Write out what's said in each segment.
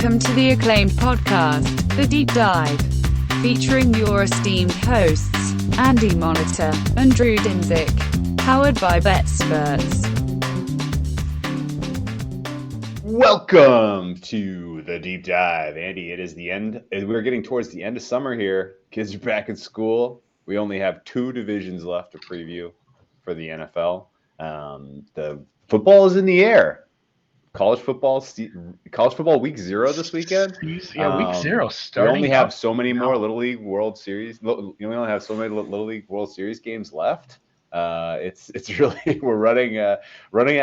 Welcome to the acclaimed podcast, The Deep Dive, featuring your esteemed hosts, Andy Monitor and Drew Dinzik, powered by BetSperts. Welcome to The Deep Dive. Andy, it is the end. We're getting towards the end of summer here. Kids are back in school. We only have 2 divisions left to preview for the NFL. The football is in the air. College football week 0 this weekend. Yeah, week 0 starting. We only have so many more Little League World Series. We only have so many Little League World Series games left. It's really we're running out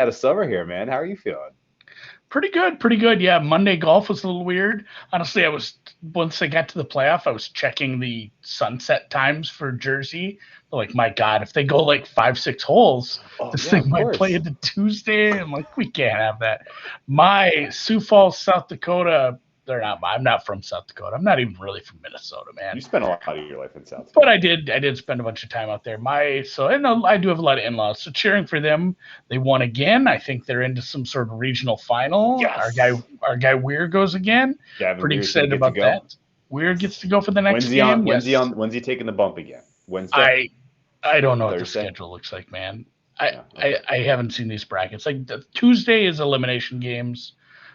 of summer here, man. How are you feeling? Pretty good. Yeah, Monday golf was a little weird. Honestly, once I got to the playoff, I was checking the sunset times for Jersey. Like, my God, if they go like 5-6 holes, this thing might play into Tuesday. I'm like, we can't have that. My Sioux Falls, South Dakota, I'm not from South Dakota. I'm not even really from Minnesota, man. You spent a lot of your life in South Dakota. But I did spend a bunch of time out there. I do have a lot of in-laws, so cheering for them. They won again. I think they're into some sort of regional final. Yes. Our guy Weir goes again. Pretty excited about that. Weir gets to go for the next game. When's he taking the bump again? Wednesday? I don't know Thursday? what the schedule looks like, man. I haven't seen these brackets. Like, Tuesday is elimination games.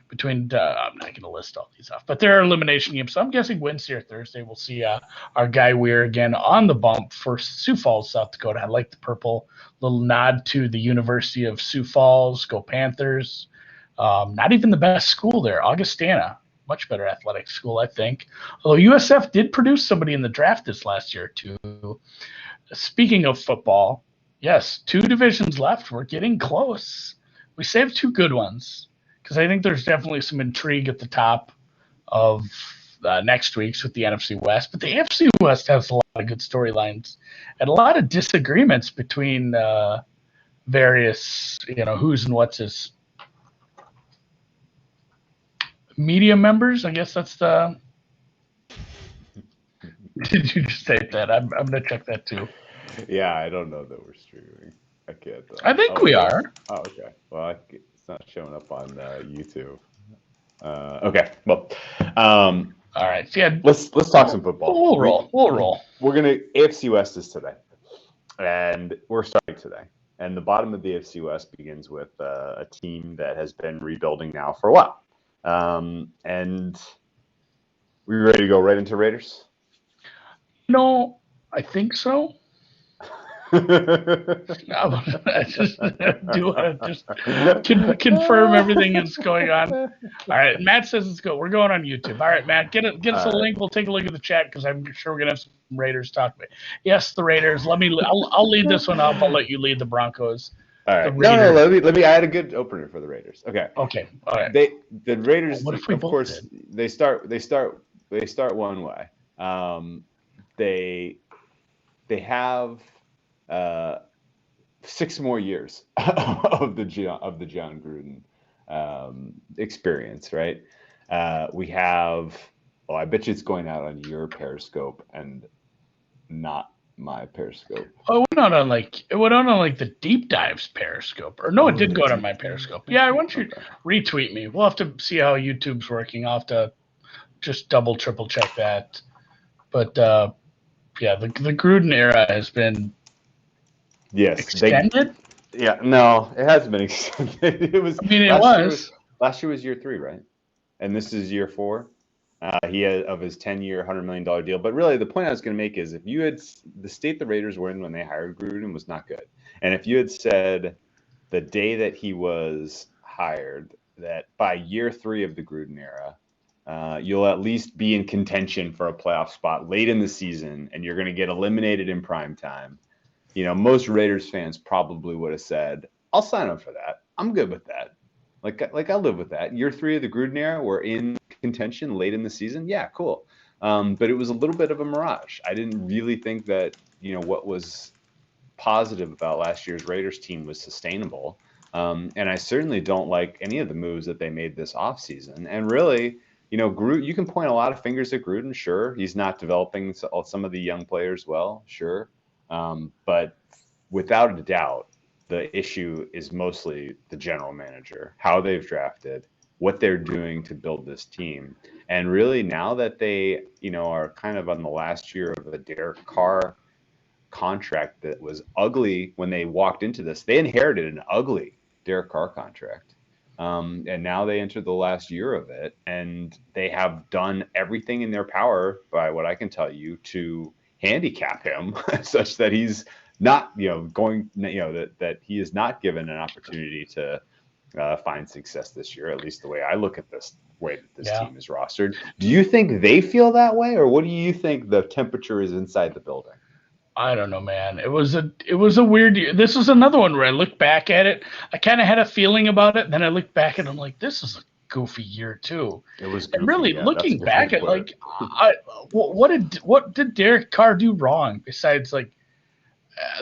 I'm not going to list all these off, but there are elimination games. So I'm guessing Wednesday or Thursday we'll see our guy Weir again on the bump for Sioux Falls, South Dakota. I like the purple. Little nod to the University of Sioux Falls. Go Panthers. Not even the best school there. Augustana. Much better athletic school, I think. Although USF did produce somebody in the draft this last year, too. Speaking of football, yes, 2 divisions left. We're getting close. We saved 2 good ones. Because I think there's definitely some intrigue at the top of next week's with the NFC West. But the AFC West has a lot of good storylines and a lot of disagreements between various, who's and what's his media members. I guess that's the. Did you just state that? I'm going to check that too. Yeah, I don't know that we're streaming. I can't. I think we are. Oh, okay. Well, it's not showing up on YouTube. Okay. Well, all right. So yeah, let's talk some football. We'll roll. We're gonna AFC West is today, and we're starting today. And the bottom of the AFC West begins with a team that has been rebuilding now for a while. And we ready to go right into Raiders? No, I think so. I just do want to just confirm everything that's going on. All right, Matt says let's go. We're going on YouTube. All right, Matt, get us a link. We'll take a look at the chat because I'm sure we're gonna have some Raiders talk about. Yes, the Raiders. I'll lead this one up. I'll let you lead the Broncos. All right. No. Let me. I had a good opener for the Raiders. Okay. All right. The Raiders. What if we of course, did? they start one way. They have 6 more years of the John Gruden experience, right? We have. I bet you it's going out on your Periscope and not my Periscope. Oh, it went out on the Deep Dives Periscope. Or no, it did go out on my Periscope. Yeah, why don't you retweet me? We'll have to see how YouTube's working. I'll have to just triple check that. But the Gruden era has been extended. No, it hasn't been extended. It was. Last year was year 3, right? And this is year 4. He had of his 10-year, $100 million deal. But really, the point I was going to make is if you had the state the Raiders were in when they hired Gruden was not good. And if you had said the day that he was hired that by year 3 of the Gruden era, you'll at least be in contention for a playoff spot late in the season, and you're going to get eliminated in prime time. Most Raiders fans probably would have said, "I'll sign up for that. I'm good with that. Like I'll live with that." Year 3 of the Gruden era, we're in contention late in the season. Yeah, cool. But it was a little bit of a mirage. I didn't really think that what was positive about last year's Raiders team was sustainable. And I certainly don't like any of the moves that they made this offseason. And really, Gruden, you can point a lot of fingers at Gruden. Sure, he's not developing some of the young players well. Sure. But without a doubt, the issue is mostly the general manager, how they've drafted, what they're doing to build this team. And really, now that they, are kind of on the last year of a Derek Carr contract that was ugly when they walked into this, they inherited an ugly Derek Carr contract. And now they enter the last year of it, and they have done everything in their power, by what I can tell you, to handicap him such that he's not, that he is not given an opportunity to find success this year, at least the way I look at this way that this team is rostered. Do you think they feel that way, or what do you think the temperature is inside the building? I don't know, man. It was a weird year. This is another one where I look back at it. I kind of had a feeling about it. Then I look back and I'm like, this is a goofy year too. It was goofy, and really looking back at like, what did Derek Carr do wrong besides like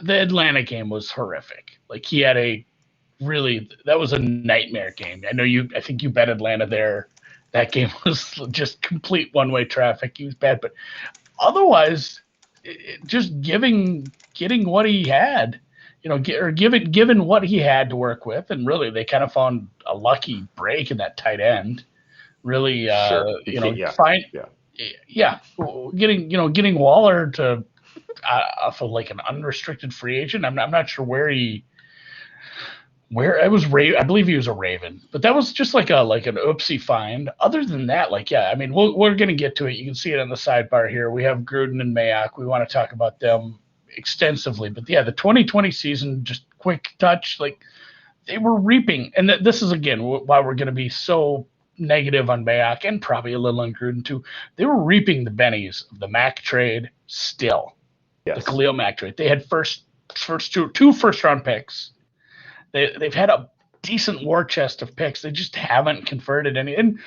the Atlanta game was horrific. Like he had that was a nightmare game. I think you bet Atlanta there. That game was just complete one-way traffic. He was bad, but otherwise, just getting what he had, given what he had to work with, and really they kind of found a lucky break in that tight end. Really, getting Waller to off of like an unrestricted free agent. I'm not sure where it was. I believe he was a Raven, but that was just like an oopsie find. Other than that, we're going to get to it. You can see it on the sidebar here. We have Gruden and Mayock. We want to talk about them extensively, but the 2020 season, just quick touch, like they were reaping. And this is again why we're going to be so negative on Mayock and probably a little on Gruden too. They were reaping the bennies of the Mack trade still. Yes. The Khalil Mack trade. They had two first round picks. They've had a decent war chest of picks. They just haven't converted any. And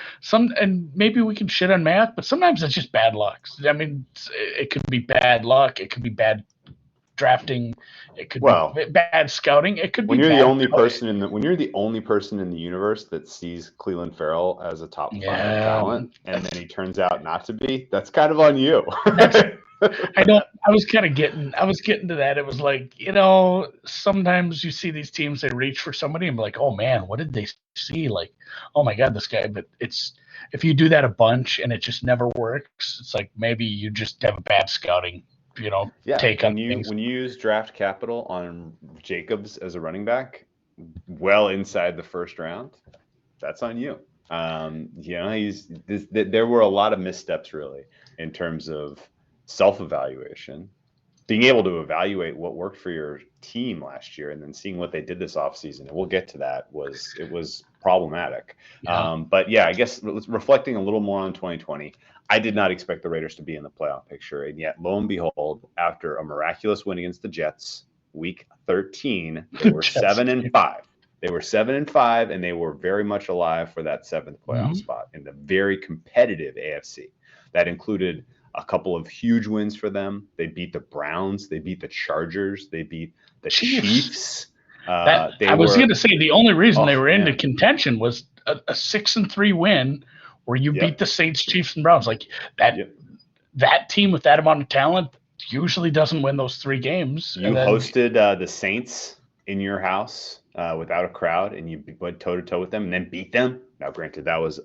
maybe we can shit on Matt, but sometimes it's just bad luck. I mean, it could be bad luck. It could be bad drafting. It could be bad scouting. It could be when you're the only person in the universe that sees Cleveland Farrell as a top 5 talent, and then he turns out not to be. That's kind of on you. I was getting to that. It was like, sometimes you see these teams, they reach for somebody and be like, oh man, what did they see? Like, oh my God, this guy. But if you do that a bunch and it just never works, it's like maybe you just have a bad scouting, take on things. When you use draft capital on Jacobs as a running back, well inside the first round, that's on you. There were a lot of missteps really in terms of self-evaluation, being able to evaluate what worked for your team last year and then seeing what they did this offseason, and we'll get to that, it was problematic. Yeah. But yeah, I guess reflecting a little more on 2020, I did not expect the Raiders to be in the playoff picture, and yet lo and behold, after a miraculous win against the Jets, week 13, they were 7-5. They were 7-5, and they were very much alive for that 7th playoff spot in the very competitive AFC. That included a couple of huge wins for them. They beat the Browns. They beat the Chargers. They beat the Chiefs. I was going to say the only reason they were into contention was a 6-3 win where you beat the Saints, Chiefs, and Browns. Like that, that team with that amount of talent usually doesn't win those 3 games. You hosted the Saints in your house without a crowd, and you went toe-to-toe with them and then beat them. Now, granted, that was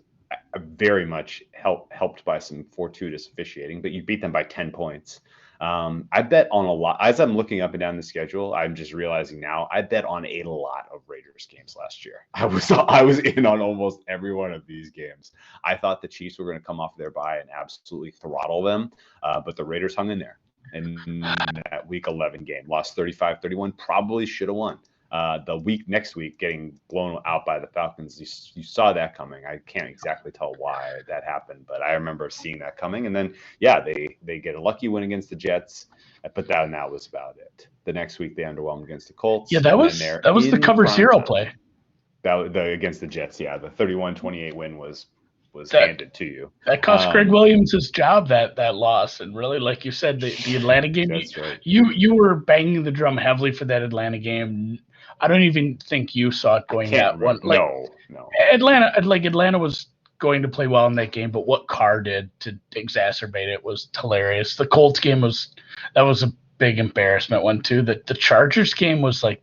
very much helped by some fortuitous officiating, but you beat them by 10 points. I bet on a lot. As I'm looking up and down the schedule, I'm just realizing now I bet on a lot of Raiders games last year. I was in on almost every one of these games. I thought the Chiefs were going to come off their bye and absolutely throttle them, but the Raiders hung in there. And that week 11 game, lost 35-31, probably should have won. The next week, getting blown out by the Falcons, you saw that coming. I can't exactly tell why that happened, but I remember seeing that coming. And then, they get a lucky win against the Jets, but that was about it. The next week, they underwhelmed against the Colts. Yeah, that was the cover zero play. Against the Jets, the 31-28 win was handed to you. That cost Greg Williams his job, that loss. And really, like you said, the Atlanta game, that's right. You were banging the drum heavily for that Atlanta game. I don't even think you saw it going that one. No. Atlanta was going to play well in that game, but what Carr did to exacerbate it was hilarious. The Colts game was a big embarrassment one too. The Chargers game was I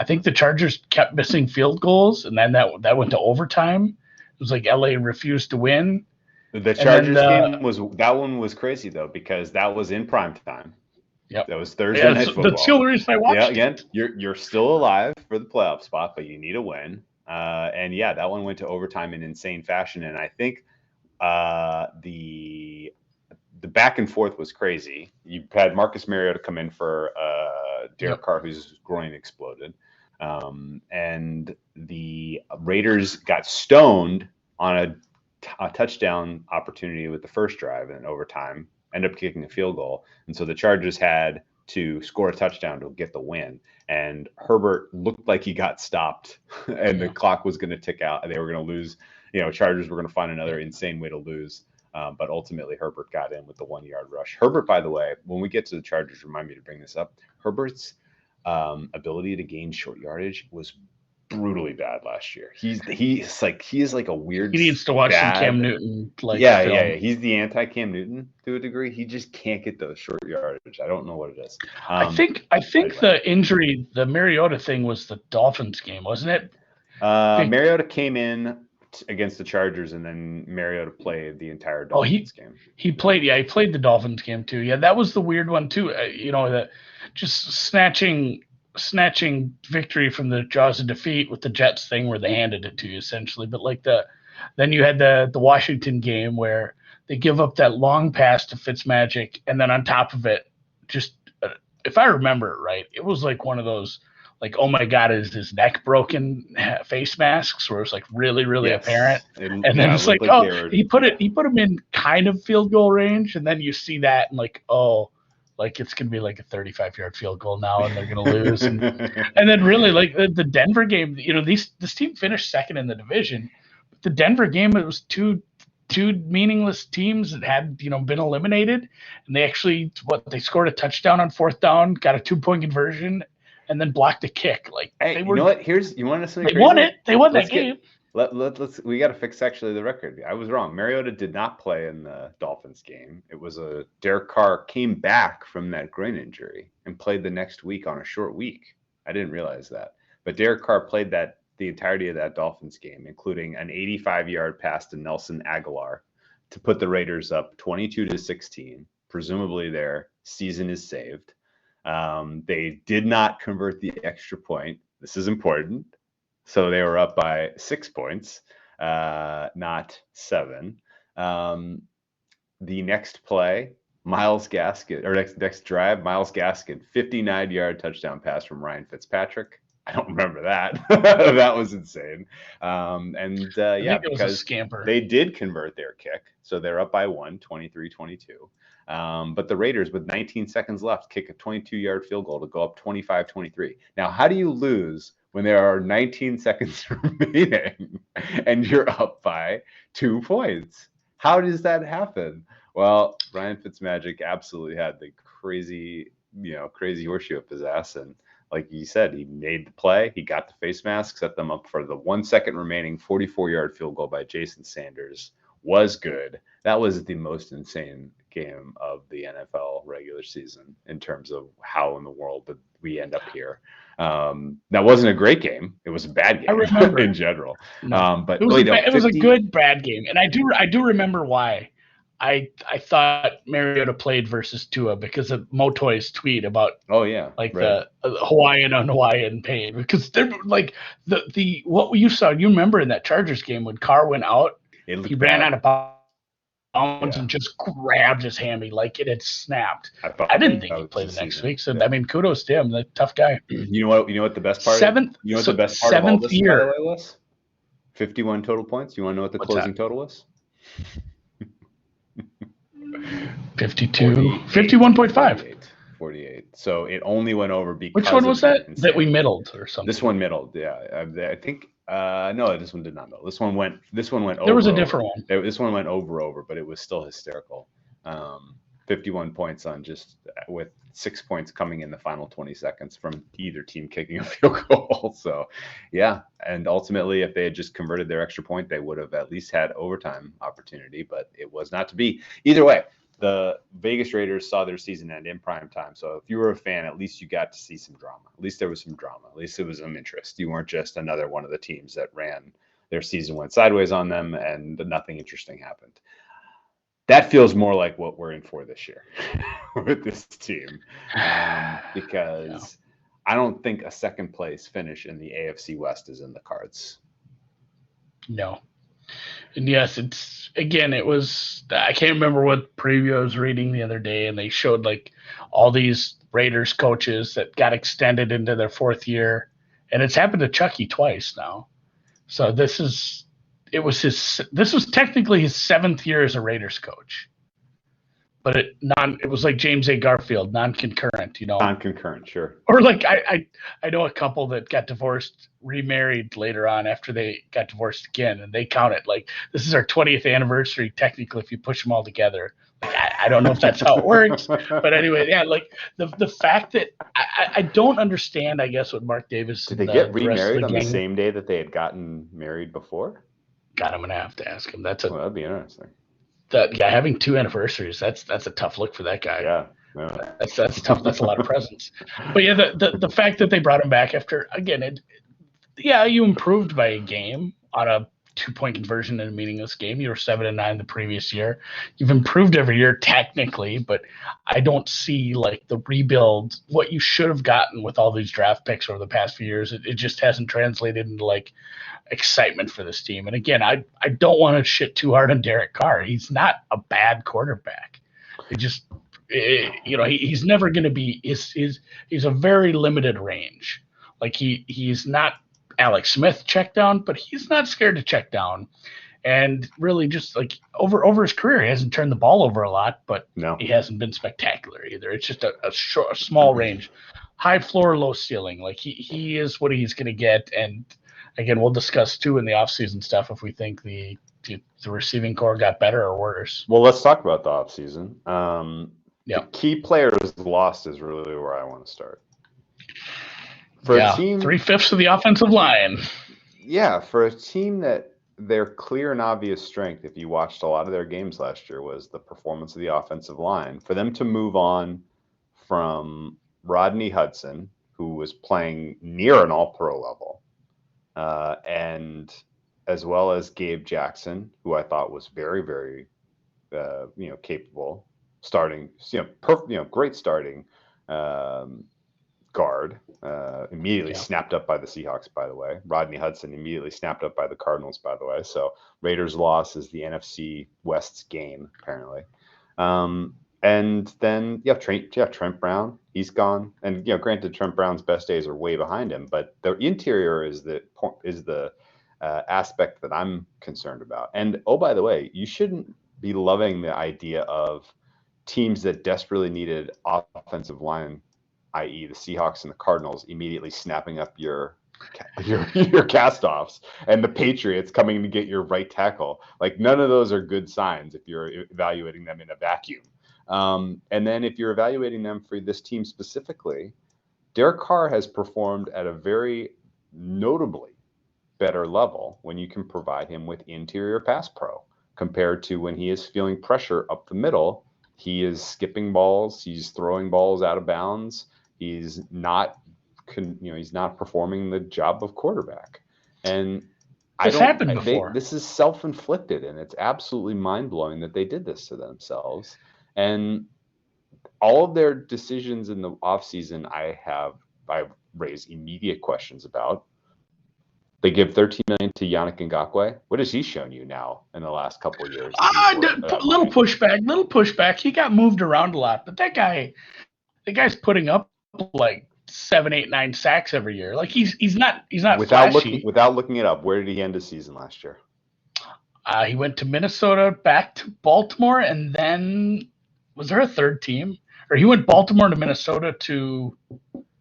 think the Chargers kept missing field goals, and then that went to overtime. was like LA refused to win. The Chargers game was crazy though, because that was in prime time. Yep. That was Thursday night football. That's the only reason I watched. Yeah, again, you're still alive for the playoff spot, but you need a win. And yeah, that one went to overtime in insane fashion. And I think the back and forth was crazy. You had Marcus Mariota come in for Derek Carr, whose groin exploded. And the Raiders got stoned on a touchdown opportunity with the first drive in overtime, ended up kicking a field goal. And so the Chargers had to score a touchdown to get the win. And Herbert looked like he got stopped and the clock was going to tick out and they were going to lose. Chargers were going to find another insane way to lose. But ultimately Herbert got in with the 1-yard rush. Herbert, by the way, when we get to the Chargers, remind me to bring this up. Herbert's ability to gain short yardage was brutally bad last year. He is like a weird. He needs to watch some Cam Newton. Yeah. He's the anti Cam Newton to a degree. He just can't get those short yardage. I don't know what it is. I think the injury, the Mariota thing, was the Dolphins game, wasn't it? Mariota came in against the Chargers, and then Mariota played the entire Dolphins game. He played the Dolphins game too. Yeah, that was the weird one too. That just snatching victory from the jaws of defeat with the Jets thing where they handed it to you essentially. But then you had the Washington game where they give up that long pass to Fitzmagic, and then on top of it, just if I remember it right, it was like one of those like, oh my God, is his neck broken face masks where it's like really, really apparent. And then it's like he put him in kind of field goal range, and then you see that and like, oh, like it's gonna be like a 35-yard field goal now, and they're gonna lose. And then really like the Denver game, this team finished second in the division. But the Denver game, it was two meaningless teams that had been eliminated, and they actually they scored a touchdown on fourth down, got a 2-point conversion, and then blocked a kick. Like, hey, you know what? You want to say they won it. They won that game. We got to fix actually the record. I was wrong. Mariota did not play in the Dolphins game. It was Derek Carr came back from that groin injury and played the next week on a short week. I didn't realize that. But Derek Carr played the entirety of that Dolphins game, including an 85-yard pass to Nelson Aguilar to put the Raiders up 22-16. Presumably their season is saved. They did not convert the extra point. This is important. So they were up by 6 points, not 7. The next play, Myles Gaskin, or next drive, Myles Gaskin, 59-yard touchdown pass from Ryan Fitzpatrick. I don't remember that. That was insane. I think it was a scamper. They did convert their kick, so they're up by 1, 23-22. But the Raiders, with 19 seconds left, kick a 22-yard field goal to go up 25-23. Now, how do you lose when there are 19 seconds remaining and you're up by 2 points? How does that happen? Well, Ryan Fitzmagic absolutely had the crazy horseshoe up his ass. And like you said, he made the play. He got the face mask, set them up for the 1 second remaining 44-yard field goal by Jason Sanders. Was good. That was the most insane game of the NFL regular season in terms of how in the world did we end up here. That wasn't a great game. It was a bad game in general. But it was a good bad game, and I do remember why. I thought Mariota played versus Tua because of Motoy's tweet about the Hawaiian on Hawaiian pain, because they're like the what you saw. You remember in that Chargers game when Carr went out. He ran out of bounds and just grabbed his hammy like it had snapped. I didn't think he'd play the next week. So I mean, kudos to him. The tough guy. You know what the best part? The best part of all this year, by the way, was 51 total points. You want to know what the closing total was? 51.5. 48. So it only went over because. Which one was that? That we middled or something? This one middled. Yeah, I think. No, this one did not middle. This one went over. There was a different one. This one went over, but it was still hysterical. 51 points on just with 6 points coming in the final 20 seconds from either team kicking a field goal. So, yeah. And ultimately, if they had just converted their extra point, they would have at least had overtime opportunity, but it was not to be. Either way, the Vegas Raiders saw their season end in prime time. So if you were a fan, at least you got to see some drama. At least there was some drama. At least there was some interest. You weren't just another one of the teams that ran their season went sideways on them and nothing interesting happened. That feels more like what we're in for this year with this team, because I don't think a second place finish in the AFC West is in the cards. No. And yes, it was, I can't remember what preview I was reading the other day, and they showed like all these Raiders coaches that got extended into their fourth year, and it's happened to Chucky twice now. So this was technically his 7th year as a Raiders coach. But it was like James A. Garfield, non-concurrent, Non-concurrent, sure. Or like I know a couple that got divorced, remarried later on after they got divorced again, and they count it like this is our 20th anniversary technically if you push them all together. Like I don't know if that's how it works, but anyway, yeah, like the fact that I don't understand, I guess, what Mark Davis did they get remarried on the same day that they had gotten married before? God, I'm gonna have to ask him. That'd be interesting. Having 2 anniversaries, that's a tough look for that guy. Yeah. That's tough. That's a lot of presents. But yeah, the fact that they brought him back after, again, you improved by a game on a 2-point conversion in a meaningless game. You were 7-9 the previous year. You've improved every year technically, but I don't see like the rebuild, what you should have gotten with all these draft picks over the past few years. It just hasn't translated into like excitement for this team. And again, I don't want to shit too hard on Derek Carr. He's not a bad quarterback. He's never going to be. He's a very limited range. Like he's not Alex Smith check down, but he's not scared to check down. And really, just like over his career, he hasn't turned the ball over a lot, but he hasn't been spectacular either. It's just a small range, high floor, low ceiling. Like he is what he's going to get. And again, we'll discuss too in the offseason stuff if we think the receiving core got better or worse. Well, let's talk about the offseason. The key players lost is really where I want to start. For a team, 3/5 of the offensive line. Yeah, for a team that their clear and obvious strength, if you watched a lot of their games last year, was the performance of the offensive line. For them to move on from Rodney Hudson, who was playing near an all-pro level, and as well as Gabe Jackson, who I thought was very, very, capable, starting, great starting guard. Immediately snapped up by the Seahawks, by the way. Rodney Hudson immediately snapped up by the Cardinals, by the way. So Raiders' loss is the NFC West's gain, apparently. And then you have Trent Brown. He's gone. And granted, Trent Brown's best days are way behind him, but the interior is the aspect that I'm concerned about. And by the way, you shouldn't be loving the idea of teams that desperately needed offensive line, i.e. the Seahawks and the Cardinals, immediately snapping up your cast-offs, and the Patriots coming to get your right tackle. Like, none of those are good signs if you're evaluating them in a vacuum. And then if you're evaluating them for this team specifically, Derek Carr has performed at a very notably better level when you can provide him with interior pass pro compared to when he is feeling pressure up the middle. He is skipping balls. He's throwing balls out of bounds. He's not performing the job of quarterback. And happened before. This is self-inflicted, and it's absolutely mind-blowing that they did this to themselves. And all of their decisions in the offseason, I raise immediate questions about. They give $13 million to Yannick Ngakoue. What has he shown you now in the last couple of years? Little pushback. He got moved around a lot, but the guy's putting up like 7, 8, 9 sacks every year. Like he's not flashy. Without looking it up, where did he end his season last year? He went to Minnesota, back to Baltimore, and then was there a third team? Or he went Baltimore to Minnesota to.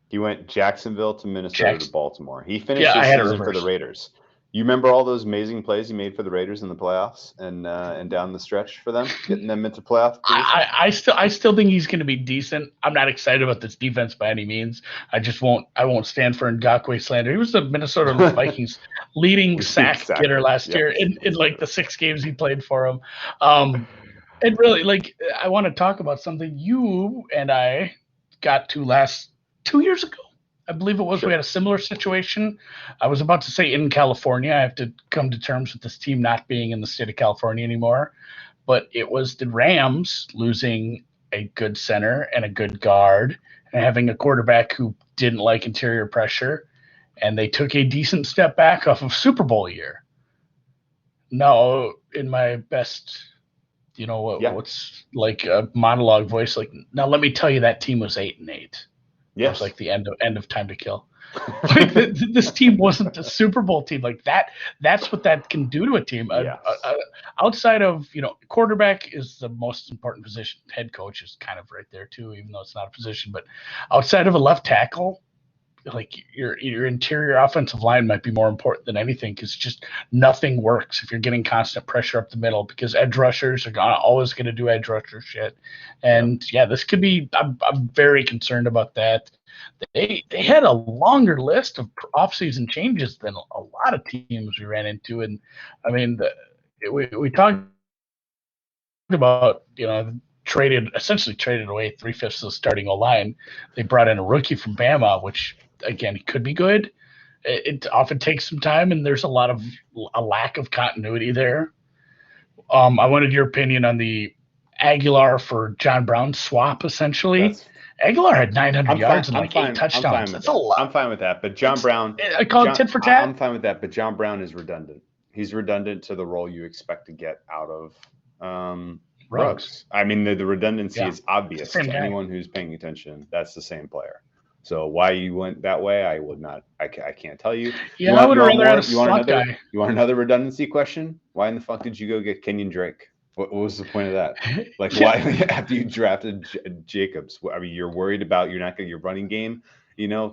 He went Jacksonville to Minnesota to Baltimore. He finished his season for the Raiders. You remember all those amazing plays he made for the Raiders in the playoffs and down the stretch for them, getting them into playoff position? I still think he's going to be decent. I'm not excited about this defense by any means. I won't stand for Ngakoue slander. He was the Minnesota Vikings leading sack getter last year in like the 6 games he played for them. And really, like, I want to talk about something you and I got to last 2 years ago. I believe it was. Sure. We had a similar situation. I was about to say in California. I have to come to terms with this team not being in the state of California anymore. But it was the Rams losing a good center and a good guard and having a quarterback who didn't like interior pressure. And they took a decent step back off of Super Bowl year. Now, in my best, what's like a monologue voice, like, now let me tell you that team was 8-8. Yes. It was like the end of Time to Kill. Like this team wasn't a Super Bowl team like that. That's what that can do to a team. Yes. Outside of, quarterback is the most important position. Head coach is kind of right there too, even though it's not a position. But outside of a left tackle, like your interior offensive line might be more important than anything, because just nothing works if you're getting constant pressure up the middle, because edge rushers are always going to do edge rusher shit. And this could be. I'm very concerned about that. They had a longer list of offseason changes than a lot of teams we ran into, and I mean we talked about essentially traded away 3/5 of the starting O-line. They brought in a rookie from Bama, which again could be good. It often takes some time, and there's a lack of continuity there. I wanted your opinion on the Aguilar for John Brown swap. Essentially, Aguilar had 900 yards and 8 touchdowns. That's a lot. I'm fine with that, but John Brown. I call it tit for tat. I'm fine with that, but John Brown is redundant. He's redundant to the role you expect to get out of Ruggs. I mean, the redundancy is obvious to anyone who's paying attention. That's the same player. So why you went that way, I would not. I can't tell you. Yeah, I would rather have a slot guy. You want another redundancy question? Why in the fuck did you go get Kenyon Drake? What was the point of that? Like, why after you drafted Jacobs? I mean, you're worried about your running game,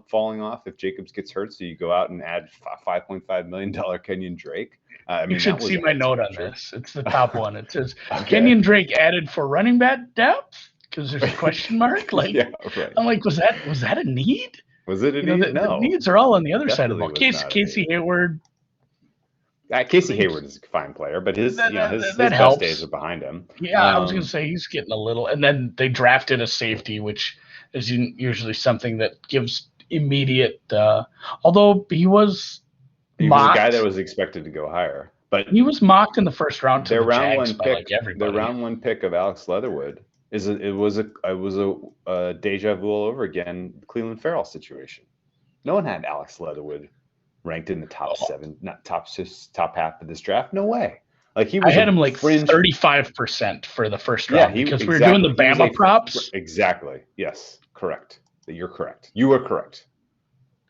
falling off if Jacobs gets hurt. So you go out and add $5.5 million Kenyon Drake. I mean, you should see my note on this. It's the top one. It says Kenyon Drake added for running back depth, because there's a question mark. Like, right. I'm like, was that a need? Was it a need? No. The needs are all on the other side of the ball. Casey Hayward. Casey Hayward is a fine player, but his best days are behind him. Yeah, I was going to say he's getting a little. And then they drafted a safety, which is usually something that gives immediate. Although he was a guy that was expected to go higher, but he was mocked in the first round to their the round Jags one by pick. Everybody. The round one pick of Alex Leatherwood was a deja vu all over again. Cleveland Farrell situation. No one had Alex Leatherwood ranked in the top 7, not top half of this draft. No way. Like I had him like 35% for the first round because we were doing the Bama props. Exactly. Yes. Correct. You're correct. You are correct.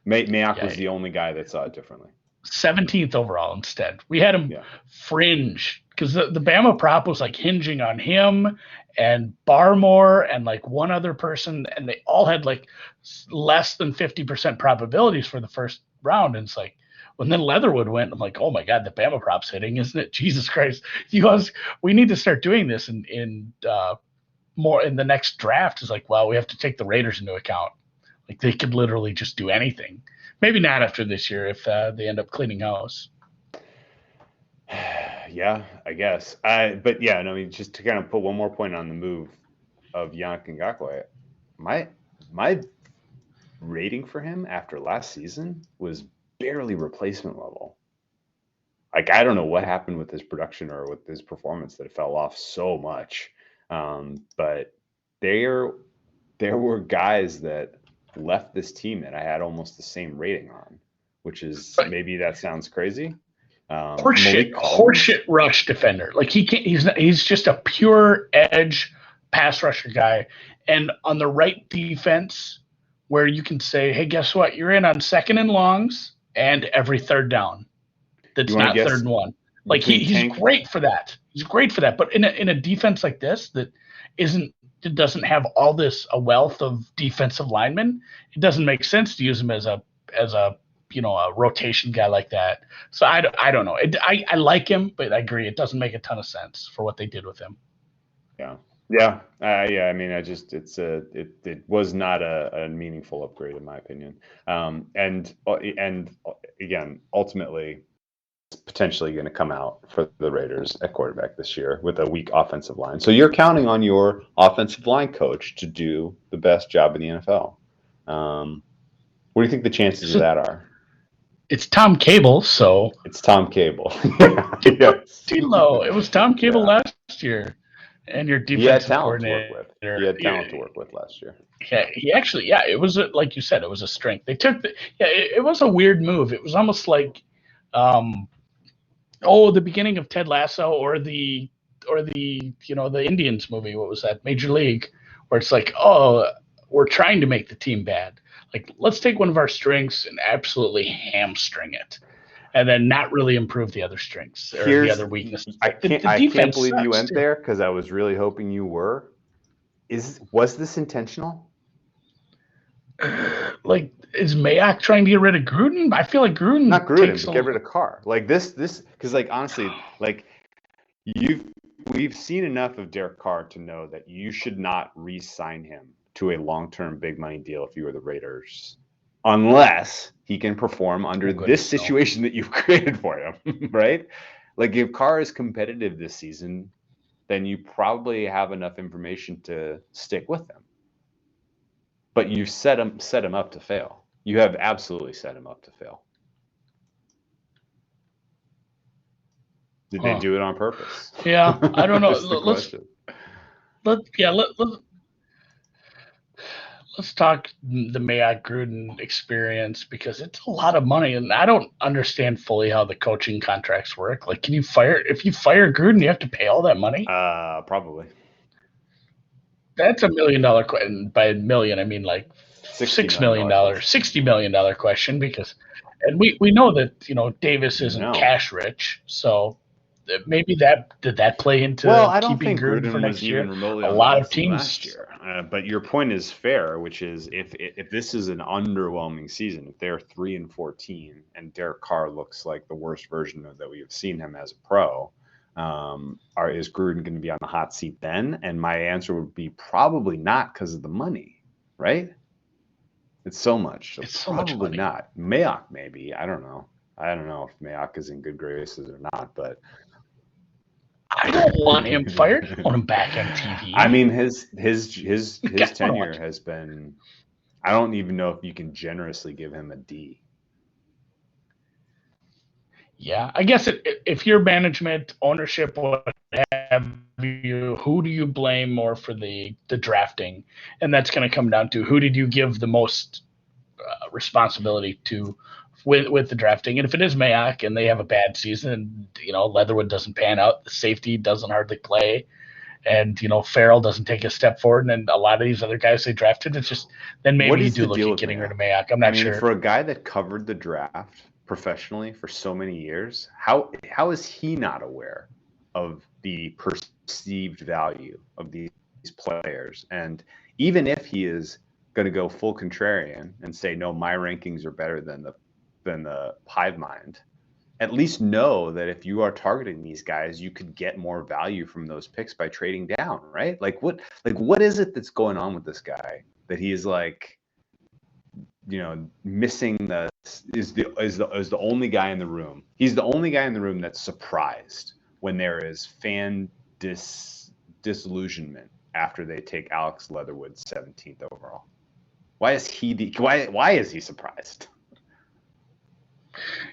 Mayock was the only guy that saw it differently. 17th overall instead. We had him fringe because the Bama prop was like hinging on him and Barmore and like one other person, and they all had like less than 50% probabilities for the first round. And it's like, when then Leatherwood went, I'm like, oh my God, the Bama prop's hitting, isn't it? Jesus Christ. We need to start doing this in more in the next draft. Is like, well, we have to take the Raiders into account. Like they could literally just do anything. Maybe not after this year if they end up cleaning house. Yeah, I guess. But yeah, I mean, just to kind of put one more point on the move of Yannick Ngakoue, my rating for him after last season was barely replacement level. Like, I don't know what happened with his production or with his performance that it fell off so much. But there were guys that left this team that I had almost the same rating on, which is, maybe that sounds crazy. Horseshit rush defender. Like he's just a pure edge pass rusher guy. And on the right defense, where you can say, hey, guess what? You're in on 2nd and longs and every 3rd down. That's not 3rd and 1. Like he's great for that. He's great for that. But in a defense like this that doesn't have all this a wealth of defensive linemen, it doesn't make sense to use him as a rotation guy like that. So I don't know. I like him, but I agree it doesn't make a ton of sense for what they did with him. Yeah. I mean, it was not a meaningful upgrade in my opinion. And again, ultimately, it's potentially going to come out for the Raiders at quarterback this year with a weak offensive line. So you're counting on your offensive line coach to do the best job in the NFL. What do you think the chances of that are? It's Tom Cable, so it's Tom Cable. Yes. It was Tom Cable last year, and your defensive coordinator. He had talent to work with last year. Yeah, it was like you said, it was a strength. They took it was a weird move. It was almost like, the beginning of Ted Lasso or the the Indians movie. What was that? Major League, where it's like, we're trying to make the team bad. Like, let's take one of our strengths and absolutely hamstring it, and then not really improve the other strengths or the other weaknesses. I can't believe you went there, because I was really hoping you were. Was this intentional? Like, is Mayock trying to get rid of Gruden? I feel like Gruden. Not Gruden, but get rid of Carr. Like this, because like honestly, like we've seen enough of Derek Carr to know that you should not re-sign him to a long-term big money deal if you are the Raiders, unless he can perform under this situation that you've created for him, right? Like, if Carr is competitive this season, then you probably have enough information to stick with him. But you've set him up to fail. You have absolutely set him up to fail. Did they do it on purpose? Yeah, I don't know. Let's talk the Mayock Gruden experience, because it's a lot of money, and I don't understand fully how the coaching contracts work. Like, if you fire Gruden, you have to pay all that money? Probably. That's $1 million question. By a million, I mean like $6 million, $60 million question, because, and we know that Davis isn't cash rich, so maybe did that play into I don't keeping think Gruden for next year? Remotely a lot of teams last year, but your point is fair, which is if this is an underwhelming season, if they're 3-14 and Derek Carr looks like the worst version of that we have seen him as a pro, is Gruden going to be on the hot seat then? And my answer would be probably not, because of the money, right? It's so much. It's so much money. Not. Mayock, maybe. I don't know. I don't know if Mayock is in good graces or not, but I don't want him fired. I want him back on TV. I mean, his tenure has been. I don't even know if you can generously give him a D. Yeah, I guess if you're management, ownership, what have you, who do you blame more for the drafting? And that's going to come down to, who did you give the most responsibility to with the drafting? And if it is Mayock and they have a bad season, Leatherwood doesn't pan out, the safety doesn't hardly play, and Farrell doesn't take a step forward, and a lot of these other guys they drafted, it's just, then maybe you do look at getting rid of Mayock. I'm not sure. For a guy that covered the draft professionally for so many years, how is he not aware of the perceived value of these players? And even if he is going to go full contrarian and say, no, my rankings are better than the hive mind, at least know that if you are targeting these guys, you could get more value from those picks by trading down, right? What is it that's going on with this guy that he is like, missing is the only guy in the room. He's the only guy in the room that's surprised when there is fan disillusionment after they take Alex Leatherwood 17th overall. Why is he surprised?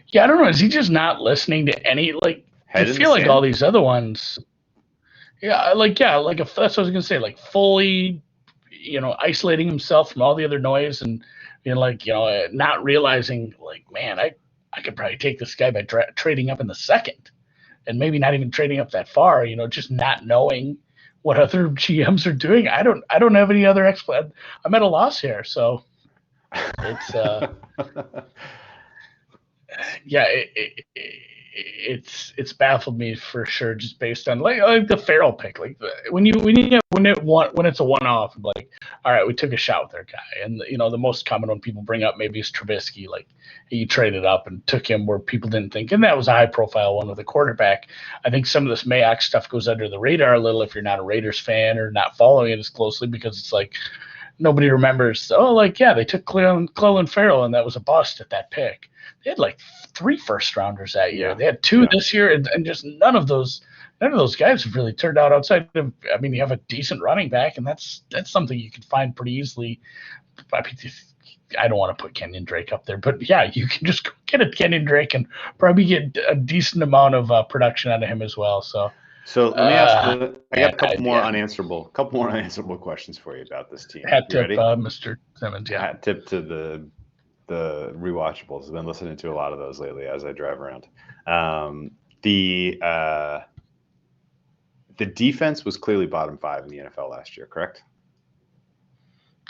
Yeah, I don't know. Is he just not listening to any, like, I feel like all these other ones. That's what I was gonna say, like, fully, isolating himself from all the other noise, and not realizing, like, man, I could probably take this guy by trading up in the second, and maybe not even trading up that far, just not knowing what other GMs are doing. I don't have any other explanation. I'm at a loss here. So it's, it's baffled me for sure, just based on like the Farrell pick. Like, when it's a one-off, like, all right, we took a shot with our guy, and the most common one people bring up maybe is Trubisky. Like, you traded up and took him where people didn't think, and that was a high-profile one with a quarterback. I think some of this Mayock stuff goes under the radar a little if you're not a Raiders fan or not following it as closely, because it's like nobody remembers. They took Clelin Ferrell, and that was a bust at that pick. They had like 3 first-rounders that year. They had 2 this year, and just none of those none of those guys have really turned out outside of. I mean, you have a decent running back, and that's something you can find pretty easily. I don't want to put Kenyon Drake up there, but yeah, you can just get a Kenyon Drake and probably get a decent amount of production out of him as well. So let me ask. I got a couple more unanswerable questions for you about this team. Hat tip, Mr. Simmons. Yeah. Hat tip to the rewatchables. I've been listening to a lot of those lately as I drive around. The defense was clearly bottom 5 in the NFL last year, correct?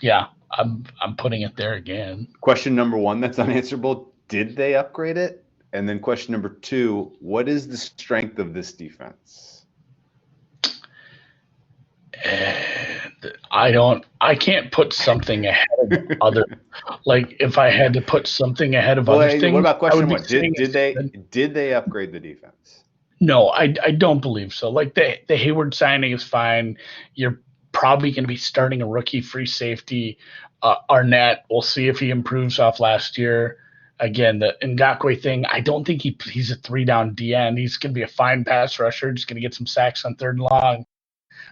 Yeah, I'm putting it there again. Question number 1 that's unanswerable: did they upgrade it? And then question number 2: what is the strength of this defense? I can't put something ahead of other. Like if I had to put something ahead of other things. What about question 1? Did they upgrade the defense? No, I don't believe so. Like the Hayward signing is fine. You're probably going to be starting a rookie free safety. Arnett, we'll see if he improves off last year. Again, the Ngakoue thing, I don't think he's a 3-down DN. He's going to be a fine pass rusher. Just going to get some sacks on 3rd and long.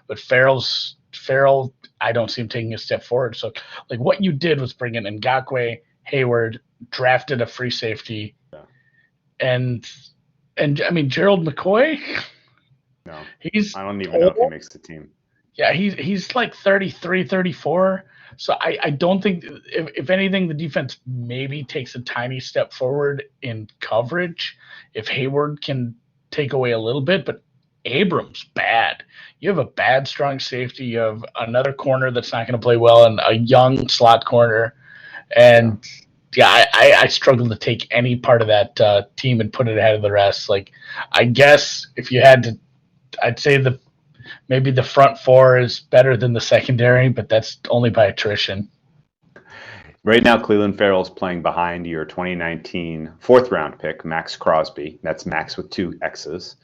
But Farrell, I don't see him taking a step forward. So, like, what you did was bring in Ngakoue, Hayward, drafted a free safety, and I mean Gerald McCoy. No, I don't even know if he makes the team. Yeah, he's like 33, 34. So I don't think, if anything, the defense maybe takes a tiny step forward in coverage if Hayward can take away a little bit, but Abrams, bad. You have a bad strong safety. You have another corner that's not going to play well, and a young slot corner. And yeah, I struggle to take any part of that team and put it ahead of the rest. Like, I guess if you had to, I'd say maybe the front 4 is better than the secondary, but that's only by attrition. Right now, Cleveland Farrell's playing behind your 2019 4th-round pick, Max Crosby. That's Max with 2 X's.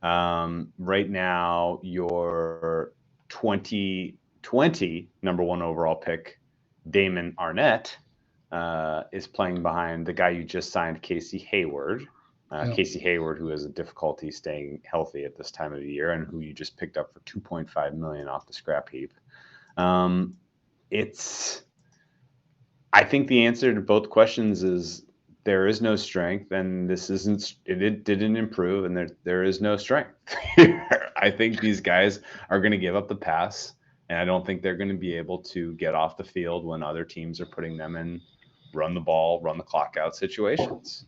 Right now, your 2020 number 1 overall pick, Damon Arnett, is playing behind the guy you just signed, Casey Hayward. Casey Hayward, who has a difficulty staying healthy at this time of the year, and who you just picked up for $2.5 million off the scrap heap. I think the answer to both questions is there is no strength, and it didn't improve, and there is no strength. I think these guys are going to give up the pass, and I don't think they're going to be able to get off the field when other teams are putting them in run the ball, run the clock out situations.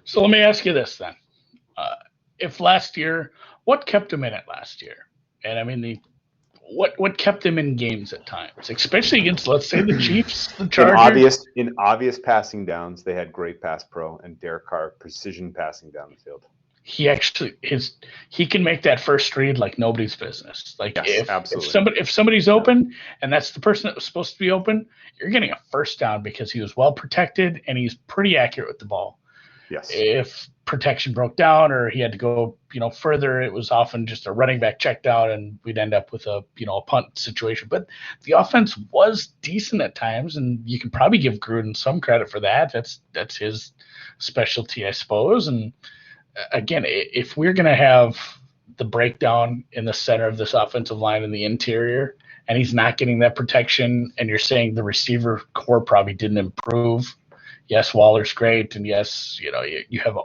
So let me ask you this then. If last year, what kept them in it last year? And I mean, what kept them in games at times, especially against, let's say, the Chiefs, the Chargers? In obvious passing downs, they had great pass pro and Derek Carr precision passing down the field. He can make that first read like nobody's business. Like, yes, if somebody's open and that's the person that was supposed to be open, you're getting a first down because he was well protected and he's pretty accurate with the ball. Yes. If protection broke down or he had to go, further, it was often just a running back check down and we'd end up with a punt situation. But the offense was decent at times, and you can probably give Gruden some credit for that. That's his specialty, I suppose. And again, if we're going to have the breakdown in the center of this offensive line in the interior, and he's not getting that protection, and you're saying the receiver core probably didn't improve. Yes, Waller's great, and yes, you have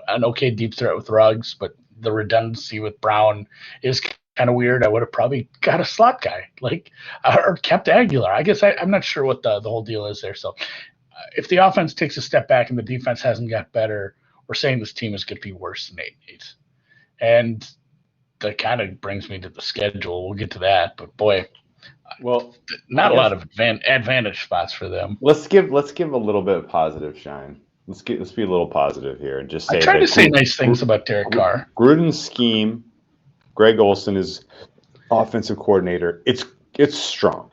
an okay deep threat with Ruggs, but the redundancy with Brown is kind of weird. I would have probably got a slot guy, or kept Aguilar. I guess I'm not sure what the whole deal is there. So if the offense takes a step back and the defense hasn't got better, we're saying this team is going to be worse than 8-8. And that kind of brings me to the schedule. We'll get to that, but boy, well, not a lot of advantage spots for them. Let's give a little bit of positive shine. Let's be a little positive here and just say. I try to say nice things about Derek Carr. Gruden's scheme, Greg Olson is offensive coordinator. It's strong.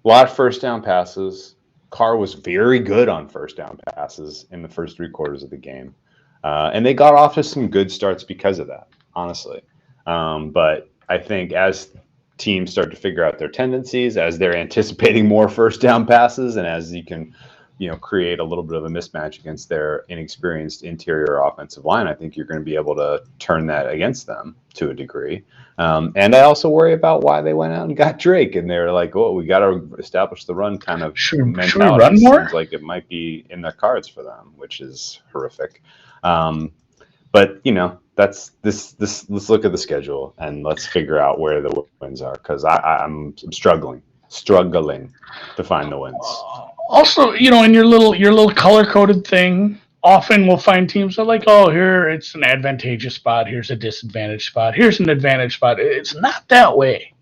A lot of first down passes. Carr was very good on first down passes in the first 3 quarters of the game, and they got off to some good starts because of that. Honestly, but I think as teams start to figure out their tendencies, as they're anticipating more first down passes, and as you can create a little bit of a mismatch against their inexperienced interior offensive line, I think you're going to be able to turn that against them to a degree. And I also worry about why they went out and got Drake, and they're like, "Oh, we got to establish the run kind of mentality." Should we run more? Seems like it might be in their cards for them, which is horrific. But that's this. Let's look at the schedule and let's figure out where the wins are, because I'm struggling to find the wins. Also, in your little color-coded thing, often we'll find teams that are like, oh, here it's an advantageous spot, here's a disadvantaged spot, here's an advantage spot. It's not that way.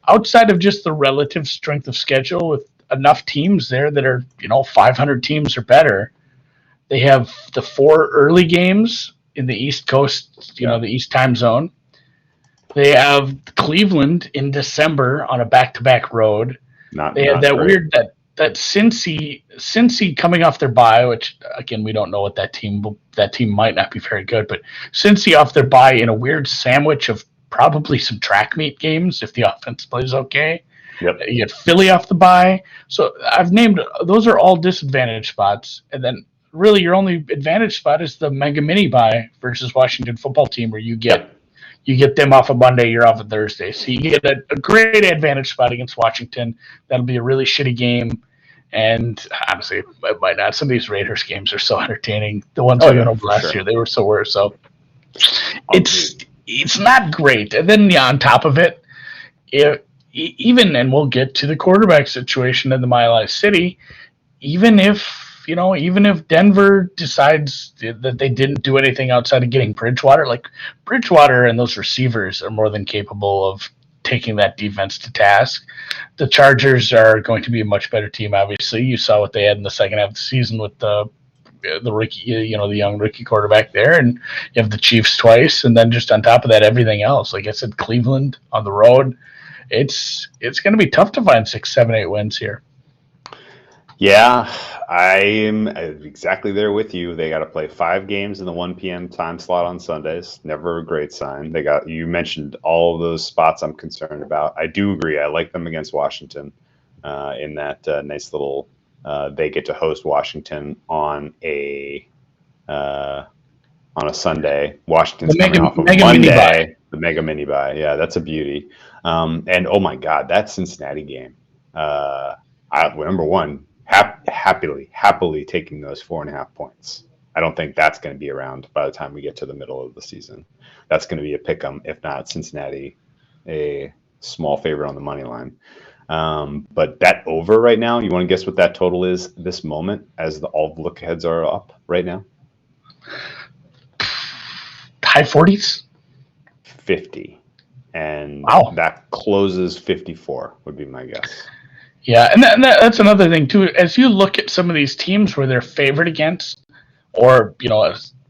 Outside of just the relative strength of schedule with enough teams there that are, 500 teams or better, they have the 4 early games in the East Coast, the East time zone. They have Cleveland in December on a back-to-back road. They have that weird that Cincy coming off their bye, which again we don't know what that team might not be very good, but Cincy off their bye in a weird sandwich of probably some track meet games if the offense plays okay. Yep. You get Philly off the bye, so I've named those are all disadvantage spots, and then really your only advantage spot is the mega mini bye versus Washington football team, where you get them off a Monday, you're off a Thursday. So you get a great advantage spot against Washington. That'll be a really shitty game. And honestly, it might not. Some of these Raiders games are so entertaining. The ones we went over last year, they were so worse. So it's not great. And then on top of it, and we'll get to the quarterback situation in the Mile High City, even if Denver decides that they didn't do anything outside of getting Bridgewater, like Bridgewater and those receivers are more than capable of taking that defense to task. The Chargers are going to be a much better team, obviously. You saw what they had in the second half of the season with the rookie, the young rookie quarterback there, and you have the Chiefs twice, and then just on top of that, everything else. Like I said, Cleveland on the road. It's going to be tough to find 6, 7, 8 wins here. Yeah, I'm exactly there with you. They got to play 5 games in the 1 p.m. time slot on Sundays. Never a great sign. You mentioned all of those spots I'm concerned about. I do agree. I like them against Washington in that nice little. They get to host Washington on a Sunday. Washington's coming off of Monday. The mega mini bye. Yeah, that's a beauty. And oh my God, that Cincinnati game. Number one. Happily taking those 4.5 points. I don't think that's going to be around by the time we get to the middle of the season. That's going to be a pick'em, if not Cincinnati, a small favorite on the money line. But that over right now, you want to guess what that total is this moment as all the look aheads are up right now? High 40s? 50. And that closes 54 would be my guess. Yeah, and that's another thing, too. As you look at some of these teams where they're favored against, or,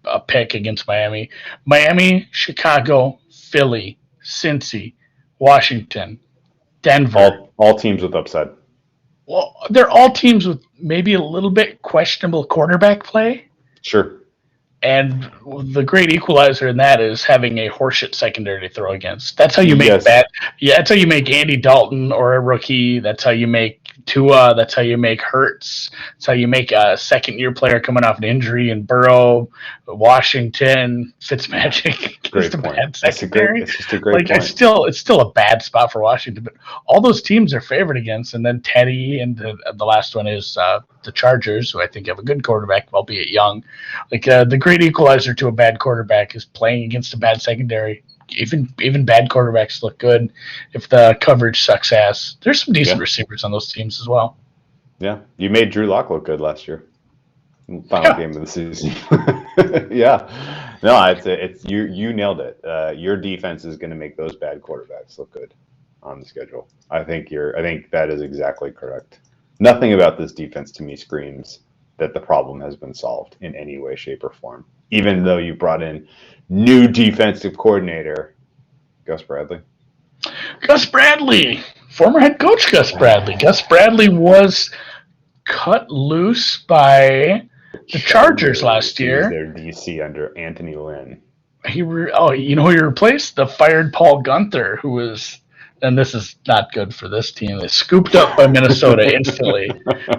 a pick against Miami, Chicago, Philly, Cincy, Washington, Denver. All teams with upside. Well, they're all teams with maybe a little bit questionable quarterback play. Sure. And the great equalizer in that is having a horseshit secondary to throw against. That's how you make that's how you make Andy Dalton or a rookie. That's how you make Tua. That's how you make Hurts. That's how you make a second-year player coming off an injury in Burrow, Washington, Fitzmagic. Great point. Bad secondary. It's just a great point. It's still a bad spot for Washington, but all those teams are favored against. And then Teddy, and the last one is the Chargers, who I think have a good quarterback, albeit young. The great equalizer to a bad quarterback is playing against a bad secondary. Even bad quarterbacks look good if the coverage sucks ass. There's some decent receivers on those teams as well. Yeah, you made Drew Lock look good last year. Final game of the season. Yeah, no, it's you nailed it. Your defense is going to make those bad quarterbacks look good on the schedule. I think that is exactly correct. Nothing about this defense to me screams that the problem has been solved in any way, shape, or form. Even though you brought in new defensive coordinator, Gus Bradley. Gus Bradley, former head coach Gus Bradley. Gus Bradley was cut loose by the Chargers last year. Their DC under Anthony Lynn. Who he replaced? The fired Paul Gunther, who was and this is not good for this team. They scooped up by Minnesota instantly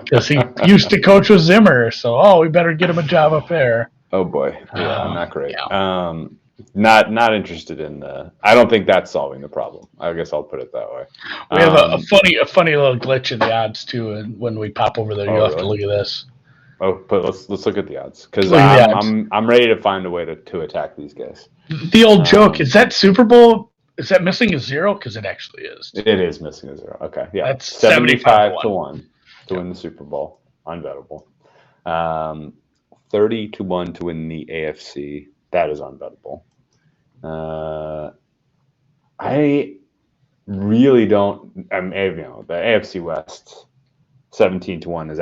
because he used to coach with Zimmer. So, we better get him a job up there. Oh boy, yeah, not great. Yeah. Not interested in the. I don't think that's solving the problem. I guess I'll put it that way. We have a funny little glitch in the odds too, and when we pop over there, you'll have to look at this. Oh, but let's look at the odds because I'm ready to find a way to attack these guys. The old joke is that Super Bowl. Is that missing a zero? Because it actually is. It is missing a zero. Okay, yeah. That's 75 to 1 to win the Super Bowl. Unbettable. 30 to 1 to win the AFC. That is unbettable. I really don't. The AFC West, 17 to 1 is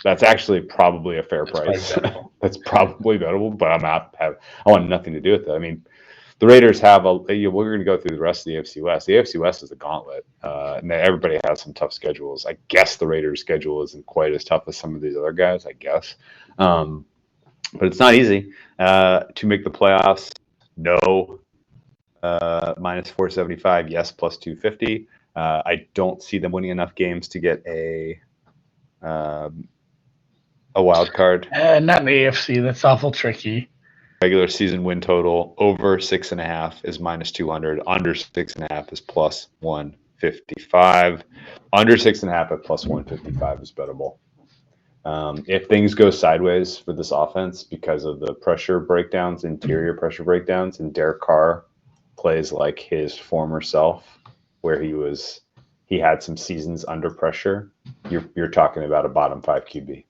that's actually probably a fair price. That's probably bettable, but I want nothing to do with it. I mean, the Raiders have we're going to go through the rest of the AFC West. The AFC West is a gauntlet, and everybody has some tough schedules. I guess the Raiders' schedule isn't quite as tough as some of these other guys. I guess, but it's not easy to make the playoffs. No, minus 475. Yes, plus 250. I don't see them winning enough games to get a wild card. Not in the AFC. That's awful tricky. Regular season win total over 6.5 is minus 200. Under 6.5 is plus 155. Under 6.5 at plus 155 is bettable. If things go sideways for this offense because of the pressure breakdowns, interior pressure breakdowns, and Derek Carr plays like his former self, where he had some seasons under pressure, you're talking about a bottom 5 QB.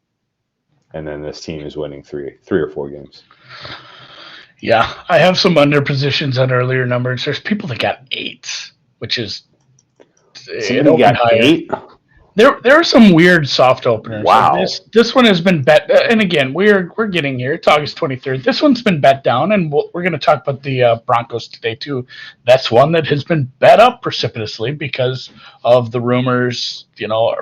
And then this team is winning three or four games. Yeah, I have some under positions on earlier numbers. There's people that got 8s, which is it opened higher. 8? There are some weird soft openers. Wow. Like this one has been bet, and again, we're getting here. It's August 23rd. This one's been bet down, and we're going to talk about the Broncos today too. That's one that has been bet up precipitously because of the rumors.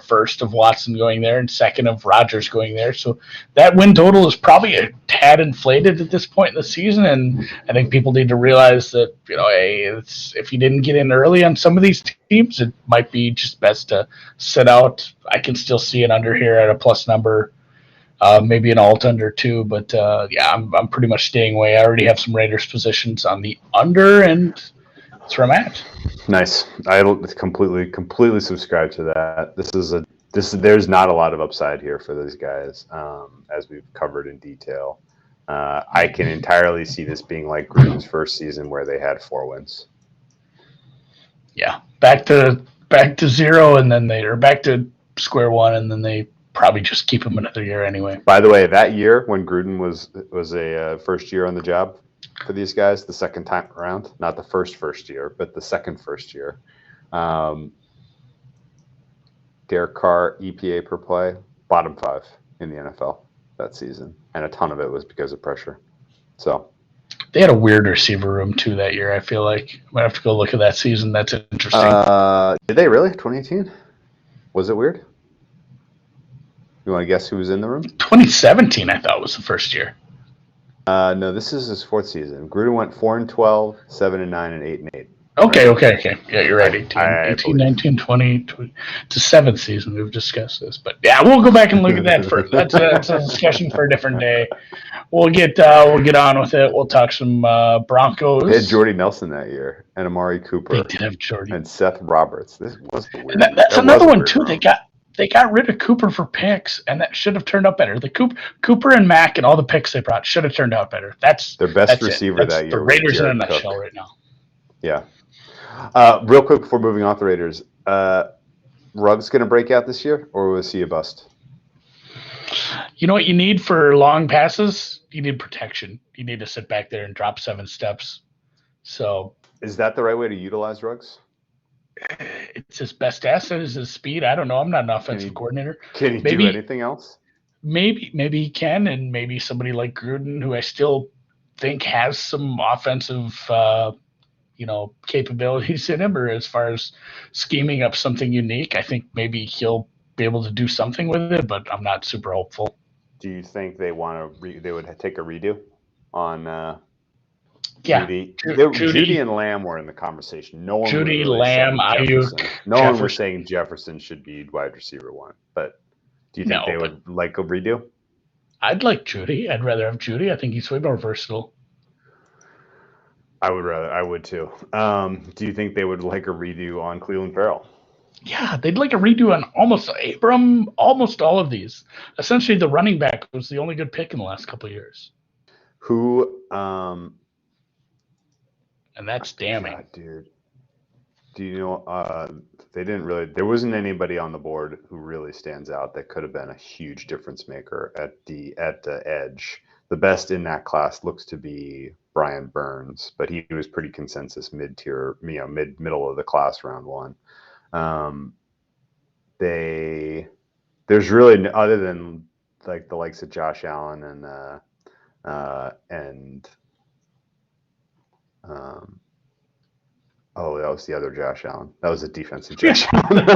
First of Watson going there, and second of Rodgers going there. So that win total is probably a tad inflated at this point in the season, and I think people need to realize that if you didn't get in early on some of these teams, it might be just best to sit out. I can still see it under here at a plus number, maybe an alt under too. But I'm pretty much staying away. I already have some Raiders positions on the under, and that's where I'm at. Nice. I completely subscribe to that. There's not a lot of upside here for these guys, as we've covered in detail. I can entirely see this being like Gruden's first season where they had 4 wins. Yeah, back to zero, and then back to square one, and then they probably just keep him another year anyway. By the way, that year when Gruden was a first year on the job for these guys, the second time around, not the first year, but the second first year. Derek Carr EPA per play, bottom 5 in the NFL that season, and a ton of it was because of pressure. So they had a weird receiver room too that year. I feel like I might have to go look at that season. That's interesting. Did they really? 2018? Was it weird? You want to guess who was in the room? 2017, I thought was the first year. No, this is his 4th season. Gruden went 4-12, 7-9, and 8-8. Okay. Yeah, you're right. 18, 19, 20 to 7th season. We've discussed this, but yeah, we'll go back and look at that first. That's a discussion for a different day. We'll get on with it. We'll talk some Broncos. They had Jordy Nelson that year and Amari Cooper. They did have Jordy and Seth Roberts. This was the weird. That's another one too. They got rid of Cooper for picks, and that should have turned out better. The Cooper and Mack and all the picks they brought should have turned out better. That's their best receiver that year. The Raiders in a nutshell right now. Yeah. Real quick before moving off the Raiders, Ruggs going to break out this year, or was he a bust? You know what you need for long passes? You need protection. You need to sit back there and drop 7 steps. So, is that the right way to utilize Ruggs? It's his best asset is his speed. I don't know. I'm not an offensive coordinator. Can he do anything else? Maybe he can, and maybe somebody like Gruden, who I still think has some offensive capabilities in him, or as far as scheming up something unique, I think maybe he'll be able to do something with it, but I'm not super hopeful. Do you think they would take a redo on Yeah, Judy and Lamb were in the conversation. No one Judy, was really Lamb, Jefferson. No Jefferson. one was saying Jefferson should be wide receiver 1. But do you think they would like a redo? I'd like Judy. I'd rather have Judy. I think he's way more versatile. I would too. Do you think they would like a redo on Cleveland Farrell? Yeah, they'd like a redo on almost Abram, almost all of these. Essentially, the running back was the only good pick in the last couple of years. Who? And that's damning. God, dude. Do you know? They didn't really. There wasn't anybody on the board who really stands out that could have been a huge difference maker at the edge. The best in that class looks to be Brian Burns, but he was pretty consensus mid-tier, middle of the class, round 1. There's really, other than like the likes of Josh Allen and that was the other Josh Allen. That was a defensive Josh Allen.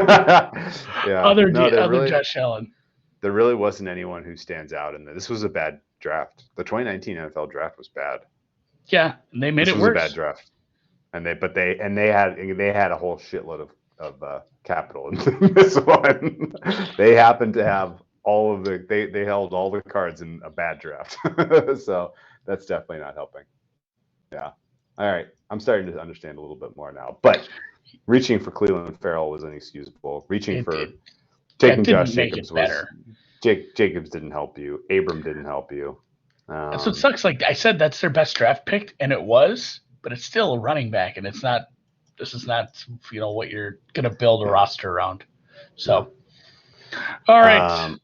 Yeah. Other Josh Allen. There really wasn't anyone who stands out in this. Was a bad draft. The 2019 NFL draft was bad. Yeah, and they made it worse. This was a bad draft. And they had a whole shitload of capital in this one. They happened to have all of they held all the cards in a bad draft. So that's definitely not helping. Yeah. All right. I'm starting to understand a little bit more now. But reaching for Cleveland Farrell was inexcusable. Taking Josh Jacobs Jacobs didn't help you. Abram didn't help you. That's what sucks. Like I said, that's their best draft pick, and it was, but it's still a running back, and it's not. This is not, what you're gonna build a roster around. So, all right.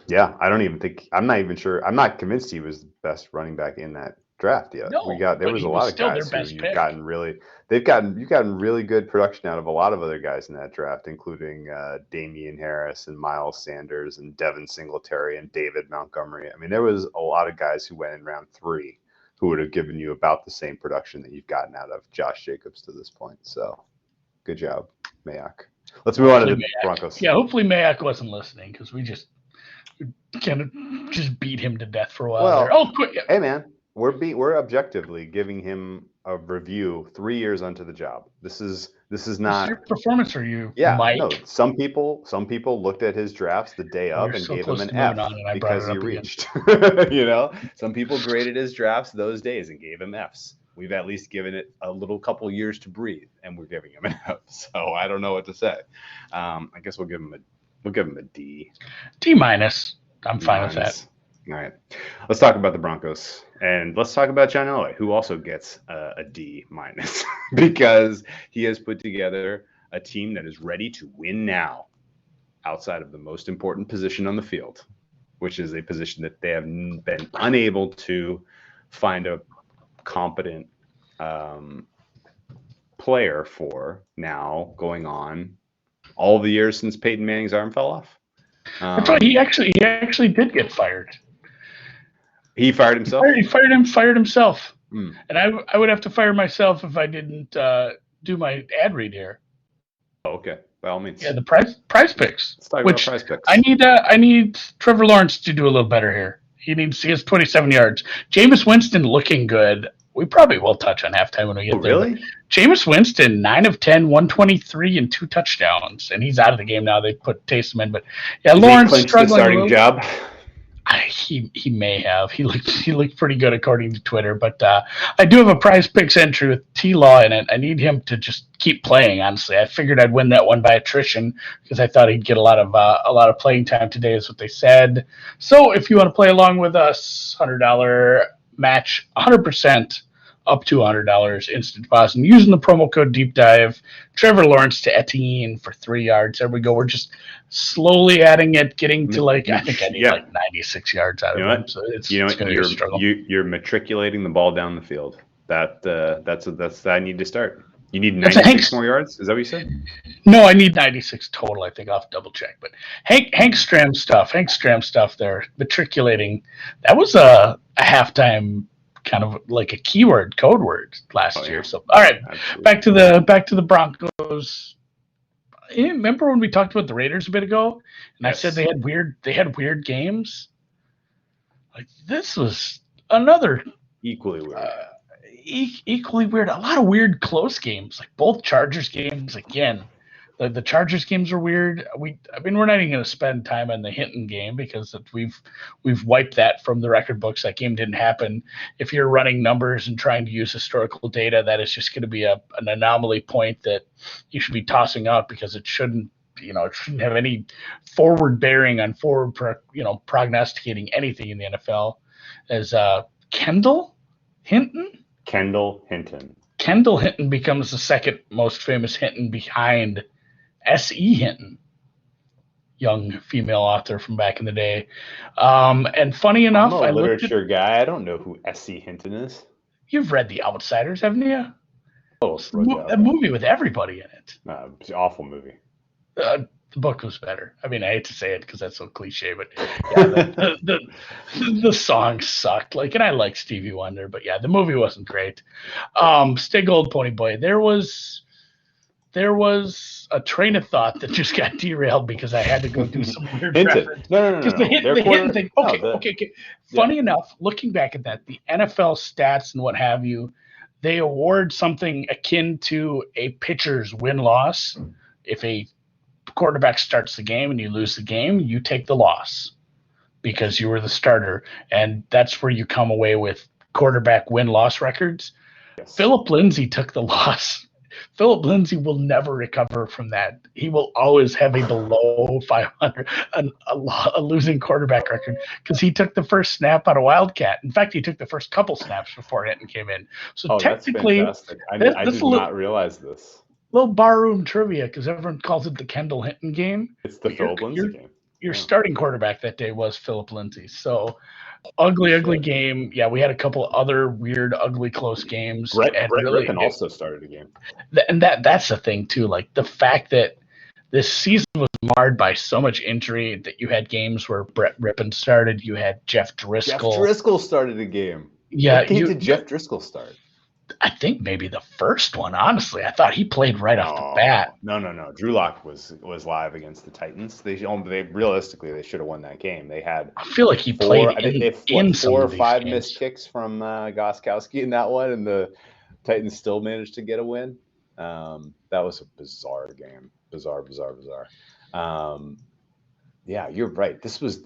Yeah, I'm not even sure. I'm not convinced he was the best running back in that draft yet. No, there was a lot of guys who you've gotten really good production out of a lot of other guys in that draft, including Damian Harris and Miles Sanders and Devin Singletary and David Montgomery. I mean, there was a lot of guys who went in round 3 who would have given you about the same production that you've gotten out of Josh Jacobs to this point. So, good job, Mayock. Let's move on to the Broncos. Yeah, hopefully Mayock wasn't listening, because we just kind of just beat him to death for a while. Well, hey man, we're objectively giving him a review 3 years onto the job. This is not your performance review. Yeah, Mike. No. Some people looked at his drafts the day of and gave him an F because he reached. Some people graded his drafts those days and gave him Fs. We've at least given it a little couple years to breathe, and we're giving him an F. So I don't know what to say. I guess we'll give him a D. D minus. I'm fine with that. All right. Let's talk about the Broncos, and let's talk about John Elway, who also gets a D minus because he has put together a team that is ready to win now outside of the most important position on the field, which is a position that they have been unable to find a competent player for now, going on all the years since Peyton Manning's arm fell off. That's right. He actually did get fired. He fired himself? He fired himself. And I would have to fire myself if I didn't do my ad read here. Oh, okay. By all means. Yeah, the prize picks. Let's talk about prize picks. I need Trevor Lawrence to do a little better here. He has 27 yards. Jameis Winston looking good. We probably will touch on halftime when we get there. Really? Jameis Winston, 9 of 10, 123 and 2 touchdowns, and he's out of the game now. They put Taysom in, but yeah, Lawrence struggling. The starting job. He may have. He looked pretty good according to Twitter, but I do have a prize picks entry with T-Law in it. I need him to just keep playing. Honestly, I figured I'd win that one by attrition because I thought he'd get a lot of playing time today, is what they said. So if you want to play along with us, $100 match, 100%. Up to $100 instant deposit. And using the promo code Deep Dive, Trevor Lawrence to Etienne for 3 yards. There we go. We're just slowly adding it, getting to I think I need 96 yards out of him. So it's going to be a struggle. You're matriculating the ball down the field. That's I need to start. You need 96 more yards? Is that what you said? No, I need 96 total. I think I'll have to double check. But Hank Stram stuff there, matriculating. That was a halftime kind of like a code word last year. So all right, absolutely. back to the Broncos. Remember when we talked about the Raiders a bit ago, and yes. I said they had weird games? Like this was another equally weird. equally weird. A lot of weird close games, like both Chargers games. Again, the Chargers games are weird. We're not even going to spend time on the Hinton game because we've wiped that from the record books. That game didn't happen. If you're running numbers and trying to use historical data, that is just going to be an anomaly point that you should be tossing out because it shouldn't have any forward bearing on prognosticating anything in the NFL. As Kendall Hinton becomes the second most famous Hinton behind S.E. Hinton, young female author from back in the day. And funny enough, I'm a literature guy. I don't know who S.E. Hinton is. You've read The Outsiders, haven't you? Oh, a movie with everybody in it. It's an awful movie. The book was better. I mean, I hate to say it because that's so cliche, but yeah, the song sucked. And I like Stevie Wonder, but yeah, the movie wasn't great. Stay Gold, Pony Boy. There was a train of thought that just got derailed because I had to go do some weird reference. No. The Hinton thing. Okay. Funny enough, looking back at that, the NFL stats and what have you, they award something akin to a pitcher's win-loss. If a quarterback starts the game and you lose the game, you take the loss because you were the starter, and that's where you come away with quarterback win-loss records. Yes. Philip Lindsay took the loss. Philip Lindsay will never recover from that. He will always have a below 500, a losing quarterback record because he took the first snap on a Wildcat. In fact, he took the first couple snaps before Hinton came in. So technically, that's fantastic. I did not realize this. Little barroom trivia because everyone calls it the Kendall Hinton game. It's the Philip Lindsay game. Your starting quarterback that day was Philip Lindsay. So ugly game. Yeah, we had a couple other weird, ugly, close games. Brett Rippon also started a game. And that's the thing too. Like the fact that this season was marred by so much injury that you had games where Brett Rippon started. You had Jeff Driscoll. Jeff Driscoll started a game. Yeah. What game did Jeff Driscoll start? I think maybe the first one, honestly. I thought he played right off the bat. No. Drew Lock was live against the Titans. They realistically they should have won that game. They had I feel like he played in 4 or 5 missed kicks from Gostkowski in that one, and the Titans still managed to get a win. That was a bizarre game. Bizarre. Yeah, you're right. This was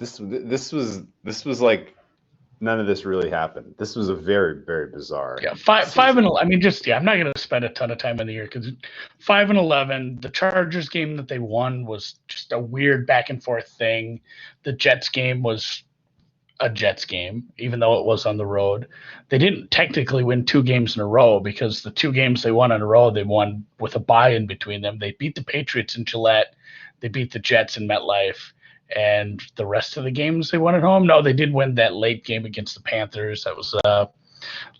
like none of this really happened. This was a very, very bizarre. Yeah, 5-11. I mean, I'm not going to spend a ton of time in the year because 5-11. The Chargers game that they won was just a weird back and forth thing. The Jets game was a Jets game, even though it was on the road. They didn't technically win 2 games in a row because the 2 games they won in a row, they won with a bye in between them. They beat the Patriots in Gillette. They beat the Jets in MetLife. And the rest of the games they won at home. No, they did win that late game against the Panthers. That was a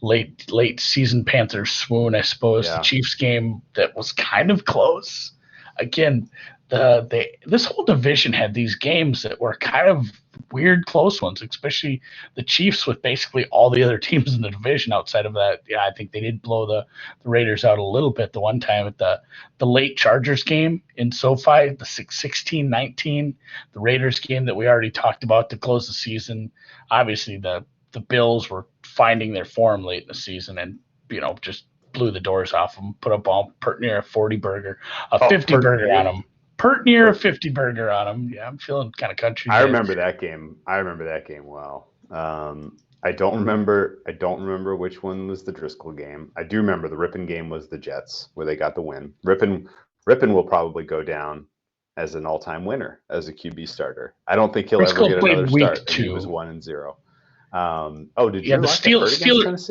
late season Panthers swoon, I suppose. Yeah. The Chiefs game that was kind of close. Again, this whole division had these games that were kind of weird close ones, especially the Chiefs with basically all the other teams in the division outside of that. Yeah, I think they did blow the Raiders out a little bit the one time at the late Chargers game in SoFi, the 16-19, the Raiders game that we already talked about to close the season. Obviously, the Bills were finding their form late in the season and, just blew the doors off them, put up all pert near a 40 burger, a 50 burger on them. Pert near a 50 burger on them. Yeah, I'm feeling kind of country. I remember that game well. I don't remember which one was the Driscoll game. I do remember the Rippon game was the Jets where they got the win. Rippon will probably go down as an all-time winner as a QB starter. I don't think he'll Driscoll ever get another start. And he was 1-0. Did the Steelers?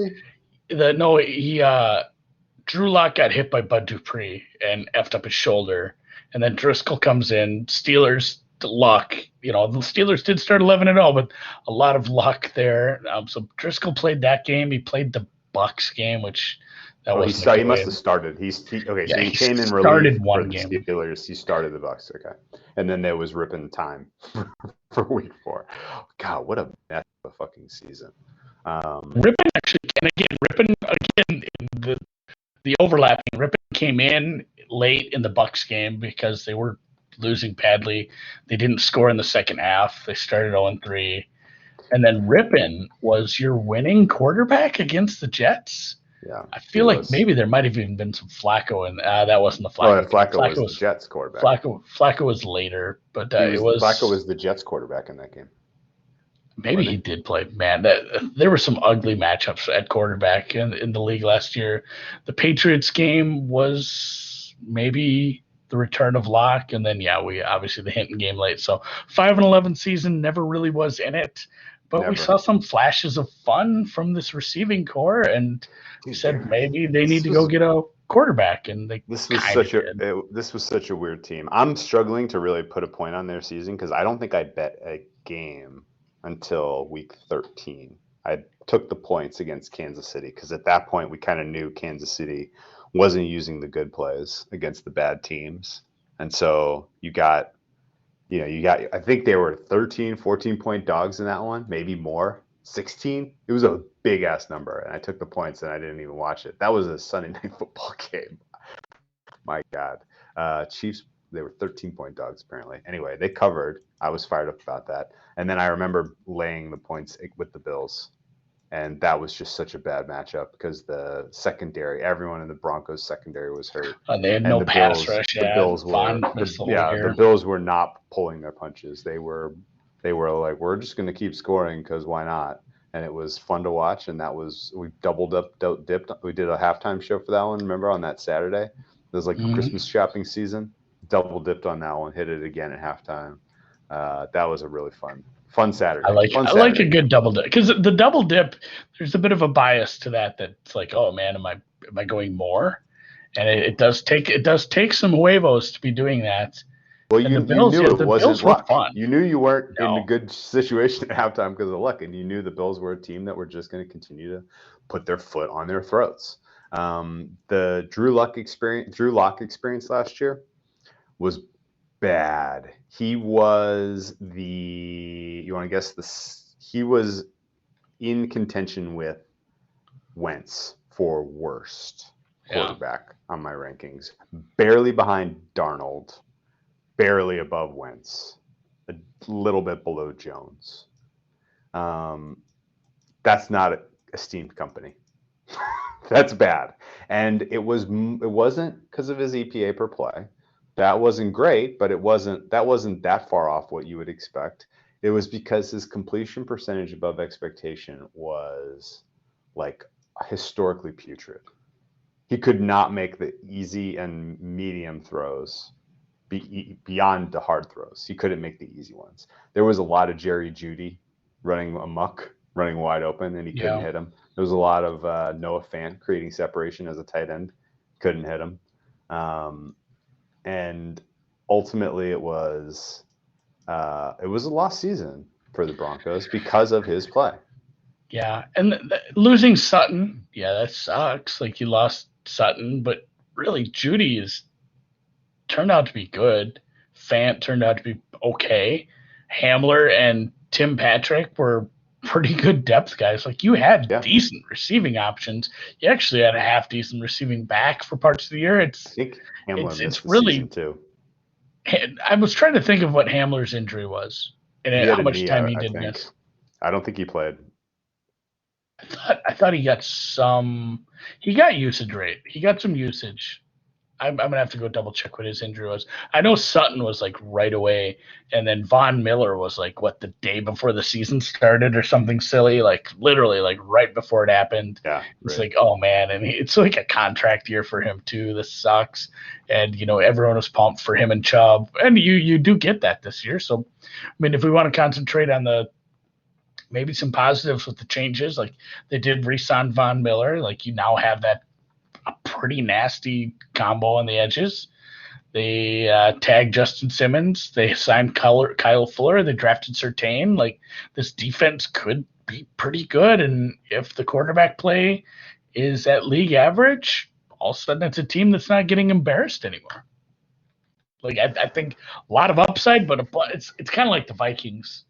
Drew Lock got hit by Bud Dupree and effed up his shoulder. And then Driscoll comes in. Steelers luck. The Steelers did start 11-0, but a lot of luck there. So Driscoll played that game. He played the Bucks game, which that was. He must have started. He came in relief started one game. Steelers. He started the Bucks. Okay, and then there was ripping time for week 4. God, what a mess of a fucking season. Rippon actually, and again, in the overlapping. Rippon came in late in the Bucks game because they were losing badly. They didn't score in the second half. They started 0-3. And then Rippon was your winning quarterback against the Jets. Yeah, I feel like maybe there might have even been some Flacco, and that wasn't the Flacco. Oh, Flacco was the Jets quarterback. Flacco was later, but Flacco was the Jets quarterback in that game. Maybe he did play. Man, there were some ugly matchups at quarterback in the league last year. The Patriots game was maybe the return of Locke, and then we obviously the Hinton game late. So 5-11 season, never really was in it, but we saw some flashes of fun from this receiving core, and said maybe they need to go get a quarterback, and this was such a weird team. I'm struggling to really put a point on their season because I don't think I bet a game until week 13. I took the points against Kansas City because at that point we kind of knew Kansas City wasn't using the good plays against the bad teams. And so you got, I think they were 13, 14-point dogs in that one, maybe more, 16. It was a big ass number. And I took the points and I didn't even watch it. That was a Sunday night football game. My God. Chiefs, they were 13-point dogs apparently. Anyway, they covered. I was fired up about that. And then I remember laying the points with the Bills. And that was just such a bad matchup because the secondary, everyone in the Broncos secondary was hurt. They had no pass rush. The Bills were not pulling their punches. They were like, we're just going to keep scoring because why not? And it was fun to watch. And we doubled up, dipped. We did a halftime show for that one. Remember on that Saturday? It was like Christmas shopping season. Double dipped on that one. Hit it again at halftime. That was a really fun Saturday. I like a good double dip because the double dip, there's a bit of a bias to that. That's like, oh man, am I going more? And it does take some huevos to be doing that. Well, you knew it wasn't luck. Fun. You knew you weren't in a good situation at halftime because of luck, and you knew the Bills were a team that were just going to continue to put their foot on their throats. The Drew Lock experience last year was bad. He was he was in contention with Wentz for worst quarterback on my rankings. Barely behind Darnold, barely above Wentz, a little bit below Jones. That's not a esteemed company. That's bad. And it wasn't because of his EPA per play. That wasn't great, but that wasn't that far off what you would expect. It was because his completion percentage above expectation was like historically putrid. He could not make the easy and medium throws beyond the hard throws. He couldn't make the easy ones. There was a lot of Jerry Jeudy running amok, running wide open, and he couldn't hit him. There was a lot of Noah Fant creating separation as a tight end. Couldn't hit him. And ultimately it was a lost season for the Broncos because of his play. Yeah, and losing Sutton, that sucks. Like you lost Sutton, but really Jeudy turned out to be good. Fant turned out to be okay. Hamler and Tim Patrick were pretty good depth guys. Like you had decent receiving options. You actually had a half decent receiving back for parts of the year. I think Hamler it's really too. I was trying to think of what Hamler's injury was and how much time he did miss. I don't think he played. I thought he got usage rate. He got some usage. I'm gonna have to go double check what his injury was. I know Sutton was like right away, and then Von Miller was like the day before the season started or something silly, like literally like right before it happened. Yeah, it's like, oh man, and it's like a contract year for him too. This sucks, and everyone was pumped for him and Chubb, and you do get that this year. So, I mean, if we want to concentrate on maybe some positives with the changes, like they did re-sign Von Miller, like you now have a pretty nasty combo on the edges. They tagged Justin Simmons. They signed Kyle Fuller. They drafted Surtain. Like this defense could be pretty good. And if the quarterback play is at league average, all of a sudden it's a team that's not getting embarrassed anymore. Like I think a lot of upside, but it's kind of like the Vikings,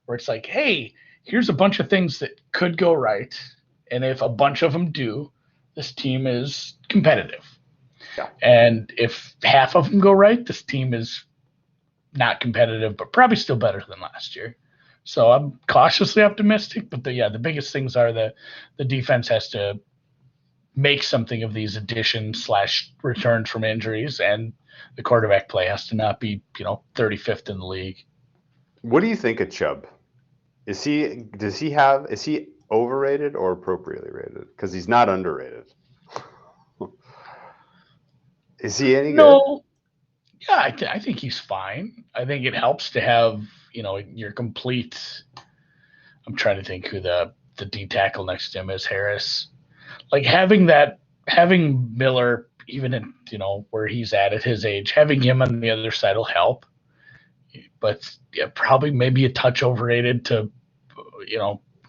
where it's like, hey, here's a bunch of things that could go right, and if a bunch of them do, this team is competitive. Yeah. And if half of them go right, this team is not competitive, but probably still better than last year. So I'm cautiously optimistic, but the biggest things are the defense has to make something of these additions / returns from injuries, and the quarterback play has to not be 35th in the league. What do you think of Chubb? Is he overrated or appropriately rated? Because he's not underrated. Is he any good? No. Yeah, I think he's fine. I think it helps to have, your complete. I'm trying to think who the D tackle next to him is, Harris. Like having Miller, even in, where he's at his age, having him on the other side will help. But yeah, probably maybe a touch overrated to,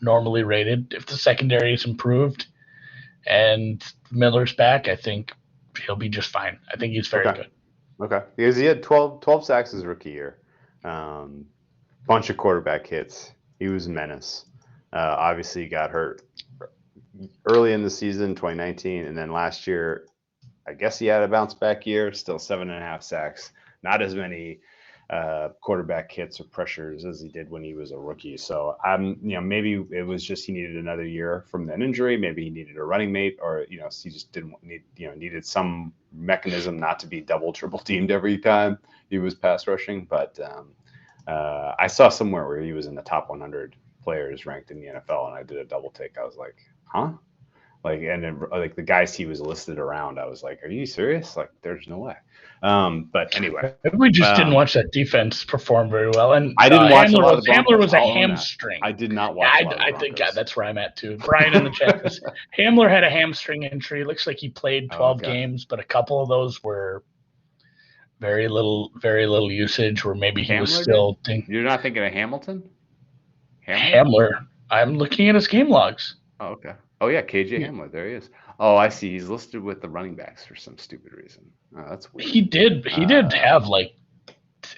normally rated. If the secondary is improved and Miller's back, I think he'll be just fine. I think he's very good. Okay, because he had 12 sacks his rookie year, bunch of quarterback hits. He was a menace. Obviously, he got hurt early in the season, 2019, and then last year, I guess he had a bounce back year. Still 7.5 sacks. Not as many quarterback hits or pressures as he did when he was a rookie. So maybe it was just he needed another year from that injury. Maybe he needed a running mate, or he just didn't need needed some mechanism not to be double, triple teamed every time he was pass rushing. But I saw somewhere where he was in the top 100 players ranked in the NFL, and I did a double take. I was like, huh? And then the guys he was listed around, I was like, are you serious? Like, there's no way. But anyway, we just didn't watch that defense perform very well. And I didn't watch Hamler was a hamstring. I did not watch. I think that's where I'm at too. Brian in the chat says Hamler had a hamstring injury. Looks like he played 12 games, but a couple of those were very little usage. Where maybe he was still. You're not thinking of Hamilton? Hamler. I'm looking at his game logs. Oh, okay. Oh yeah, KJ Hamler. There he is. Oh, I see. He's listed with the running backs for some stupid reason. Oh, that's weird. He did have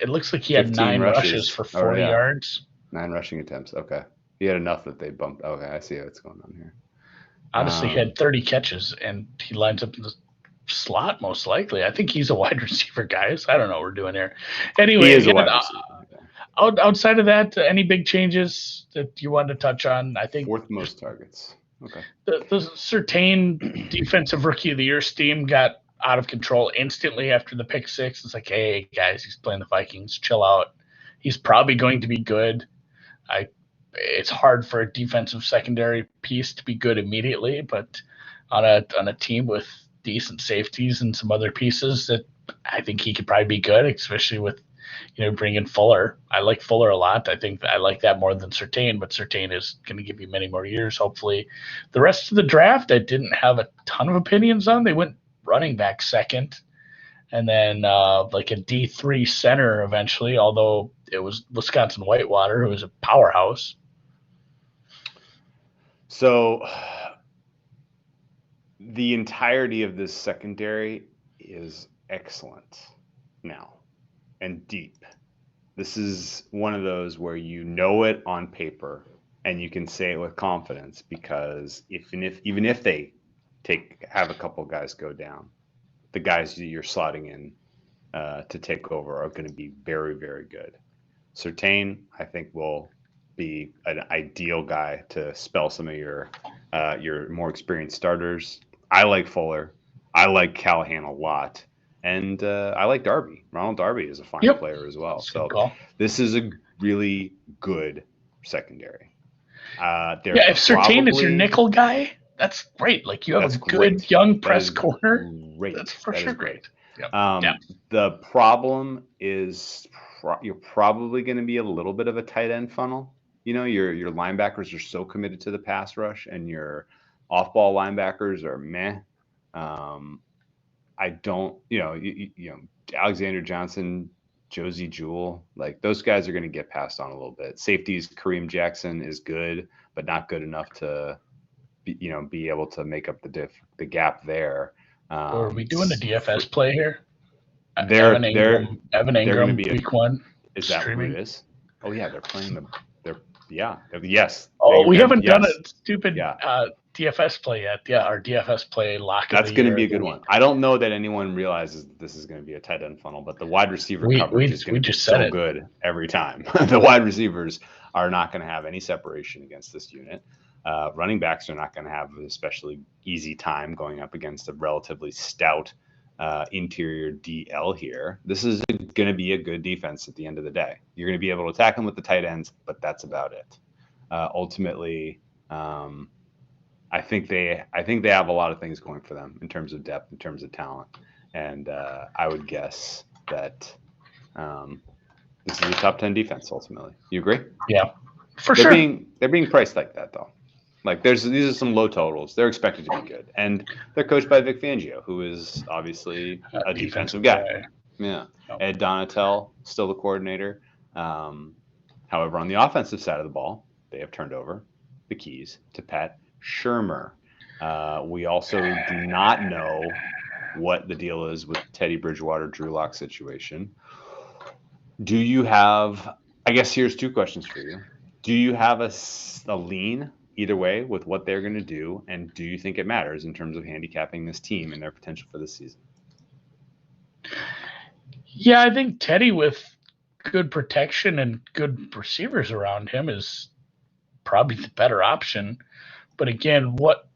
it looks like he had 9 rushes for 40 yards. 9 rushing attempts. Okay. He had enough that they bumped. Okay, I see what's going on here. Honestly, he had 30 catches, and he lines up in the slot most likely. I think he's a wide receiver, guys. I don't know what we're doing here. Anyway, he is a wide receiver. Outside of that, any big changes that you wanted to touch on? I think 4th most targets. Okay. The Surtain Defensive Rookie of the Year steam got out of control instantly after the pick 6. It's like, hey, guys, he's playing the Vikings. Chill out. He's probably going to be good. It's hard for a defensive secondary piece to be good immediately, but on a team with decent safeties and some other pieces, that I think he could probably be good, especially with bringing Fuller. I like Fuller a lot. I think I like that more than Surtain, but Surtain is going to give you many more years, hopefully. The rest of the draft, I didn't have a ton of opinions on. They went running back second, and then a D3 center eventually, although it was Wisconsin Whitewater, who was a powerhouse. So the entirety of this secondary is excellent now. And deep. This is one of those where it on paper and you can say it with confidence, because even if they have a couple guys go down, the guys you're slotting in to take over are going to be very, very good. Surtain, I think, will be an ideal guy to spell some of your more experienced starters. I like Fuller. I like Callahan a lot. And I like Darby. Ronald Darby is a fine player as well. So this is a really good secondary. If Surtain is your nickel guy, that's great. Like, you have a good young press corner. Great. That's for sure great. The problem is you're probably going to be a little bit of a tight end funnel. Your linebackers are so committed to the pass rush, and your off-ball linebackers are meh. I don't, Alexander Johnson, Josie Jewell, like those guys are going to get passed on a little bit. Safeties, Kareem Jackson is good, but not good enough to, be able to make up the gap there. Are we doing a DFS play here? Evan Ingram week 1. Is that streaming? what it is? Oh yeah, they're playing yes. Oh, we haven't done a stupid DFS play yet. Yeah, our DFS play lock. That's going to be a good one. I don't know that anyone realizes that this is going to be a tight end funnel, but the wide receiver coverage is going to be so good every time. The wide receivers are not going to have any separation against this unit. Running backs are not going to have an especially easy time going up against a relatively stout interior DL here. This is going to be a good defense at the end of the day. You're going to be able to attack them with the tight ends, but that's about it. Ultimately, I think they have a lot of things going for them in terms of depth, in terms of talent, and I would guess that this is a top 10 defense ultimately. You agree? Yeah, for sure. They're being priced like that though. Like these are some low totals. They're expected to be good, and they're coached by Vic Fangio, who is obviously a defensive guy. Yeah, Ed Donatel still the coordinator. However, on the offensive side of the ball, they have turned over the keys to Pat Shurmur. We also do not know what the deal is with Teddy Bridgewater, Drew Lock situation. Do you have? I guess here's two questions for you. Do you have a lean either way with what they're going to do, and do you think it matters in terms of handicapping this team and their potential for this season? Yeah, I think Teddy with good protection and good receivers around him is probably the better option. But again, what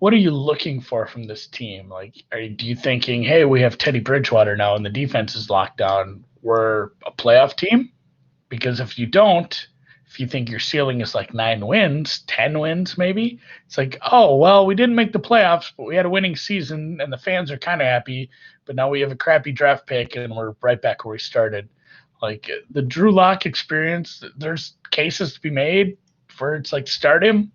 are you looking for from this team? Like, do you thinking, hey, we have Teddy Bridgewater now and the defense is locked down, we're a playoff team? Because if you don't, if you think your ceiling is like 9 wins, 10 wins maybe, it's like, oh, well, we didn't make the playoffs, but we had a winning season and the fans are kind of happy, but now we have a crappy draft pick and we're right back where we started. Like the Drew Lock experience, there's cases to be made for it's like start him.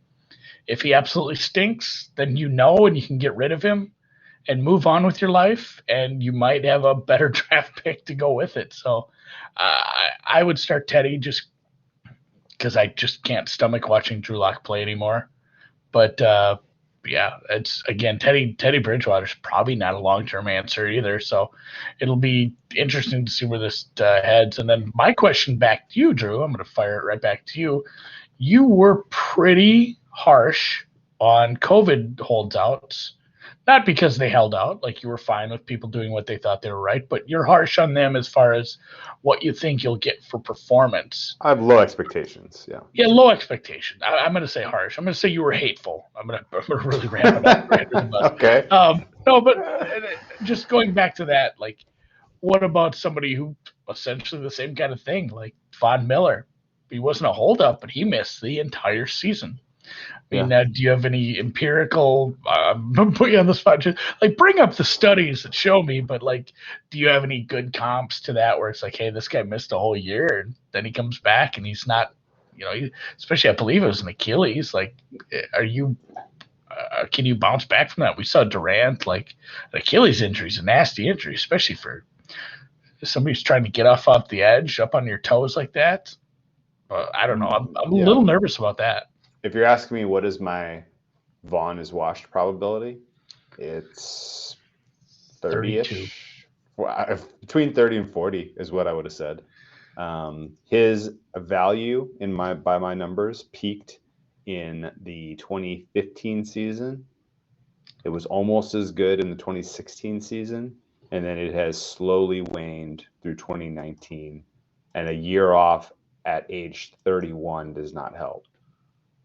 If he absolutely stinks, then and you can get rid of him and move on with your life, and you might have a better draft pick to go with it. So I would start Teddy just because I just can't stomach watching Drew Lock play anymore. But yeah, it's again Teddy Bridgewater's probably not a long-term answer either. So it'll be interesting to see where this heads. And then my question back to you, Drew, I'm going to fire it right back to you. You were pretty harsh on COVID holdouts, not because they held out, like you were fine with people doing what they thought they were right, but you're harsh on them as far as what you think you'll get for performance. I have low expectations. Yeah. Yeah, low expectation. I'm going to say harsh. I'm going to say you were hateful. I'm going to really ramp it up. Okay. No, but just going back to that, like, what about somebody who essentially the same kind of thing, like Von Miller? He wasn't a holdup, but he missed the entire season. I mean, do you have any empirical? I'm gonna put you on the spot. Just, like, bring up the studies that show me. But like, do you have any good comps to that where it's like, hey, this guy missed a whole year, and then he comes back and he's not, especially I believe it was an Achilles. Like, are you? Can you bounce back from that? We saw Durant. Like, an Achilles injury is a nasty injury, especially for somebody who's trying to get off the edge, up on your toes like that. I don't know. I'm a little nervous about that. If you're asking me what is my Vaughn is washed probability, it's 30-ish. Between 30 and 40 is what I would have said. His value by my numbers peaked in the 2015 season. It was almost as good in the 2016 season, and then it has slowly waned through 2019. And a year off at age 31 does not help.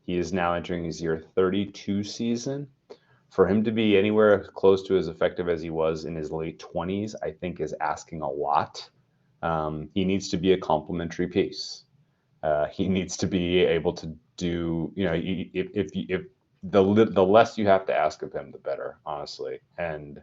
He is now entering his year 32 season. For him to be anywhere close to as effective as he was in his late 20s, I think is asking a lot. He needs to be a complementary piece. He needs to be able to do, if the less you have to ask of him, the better, honestly. And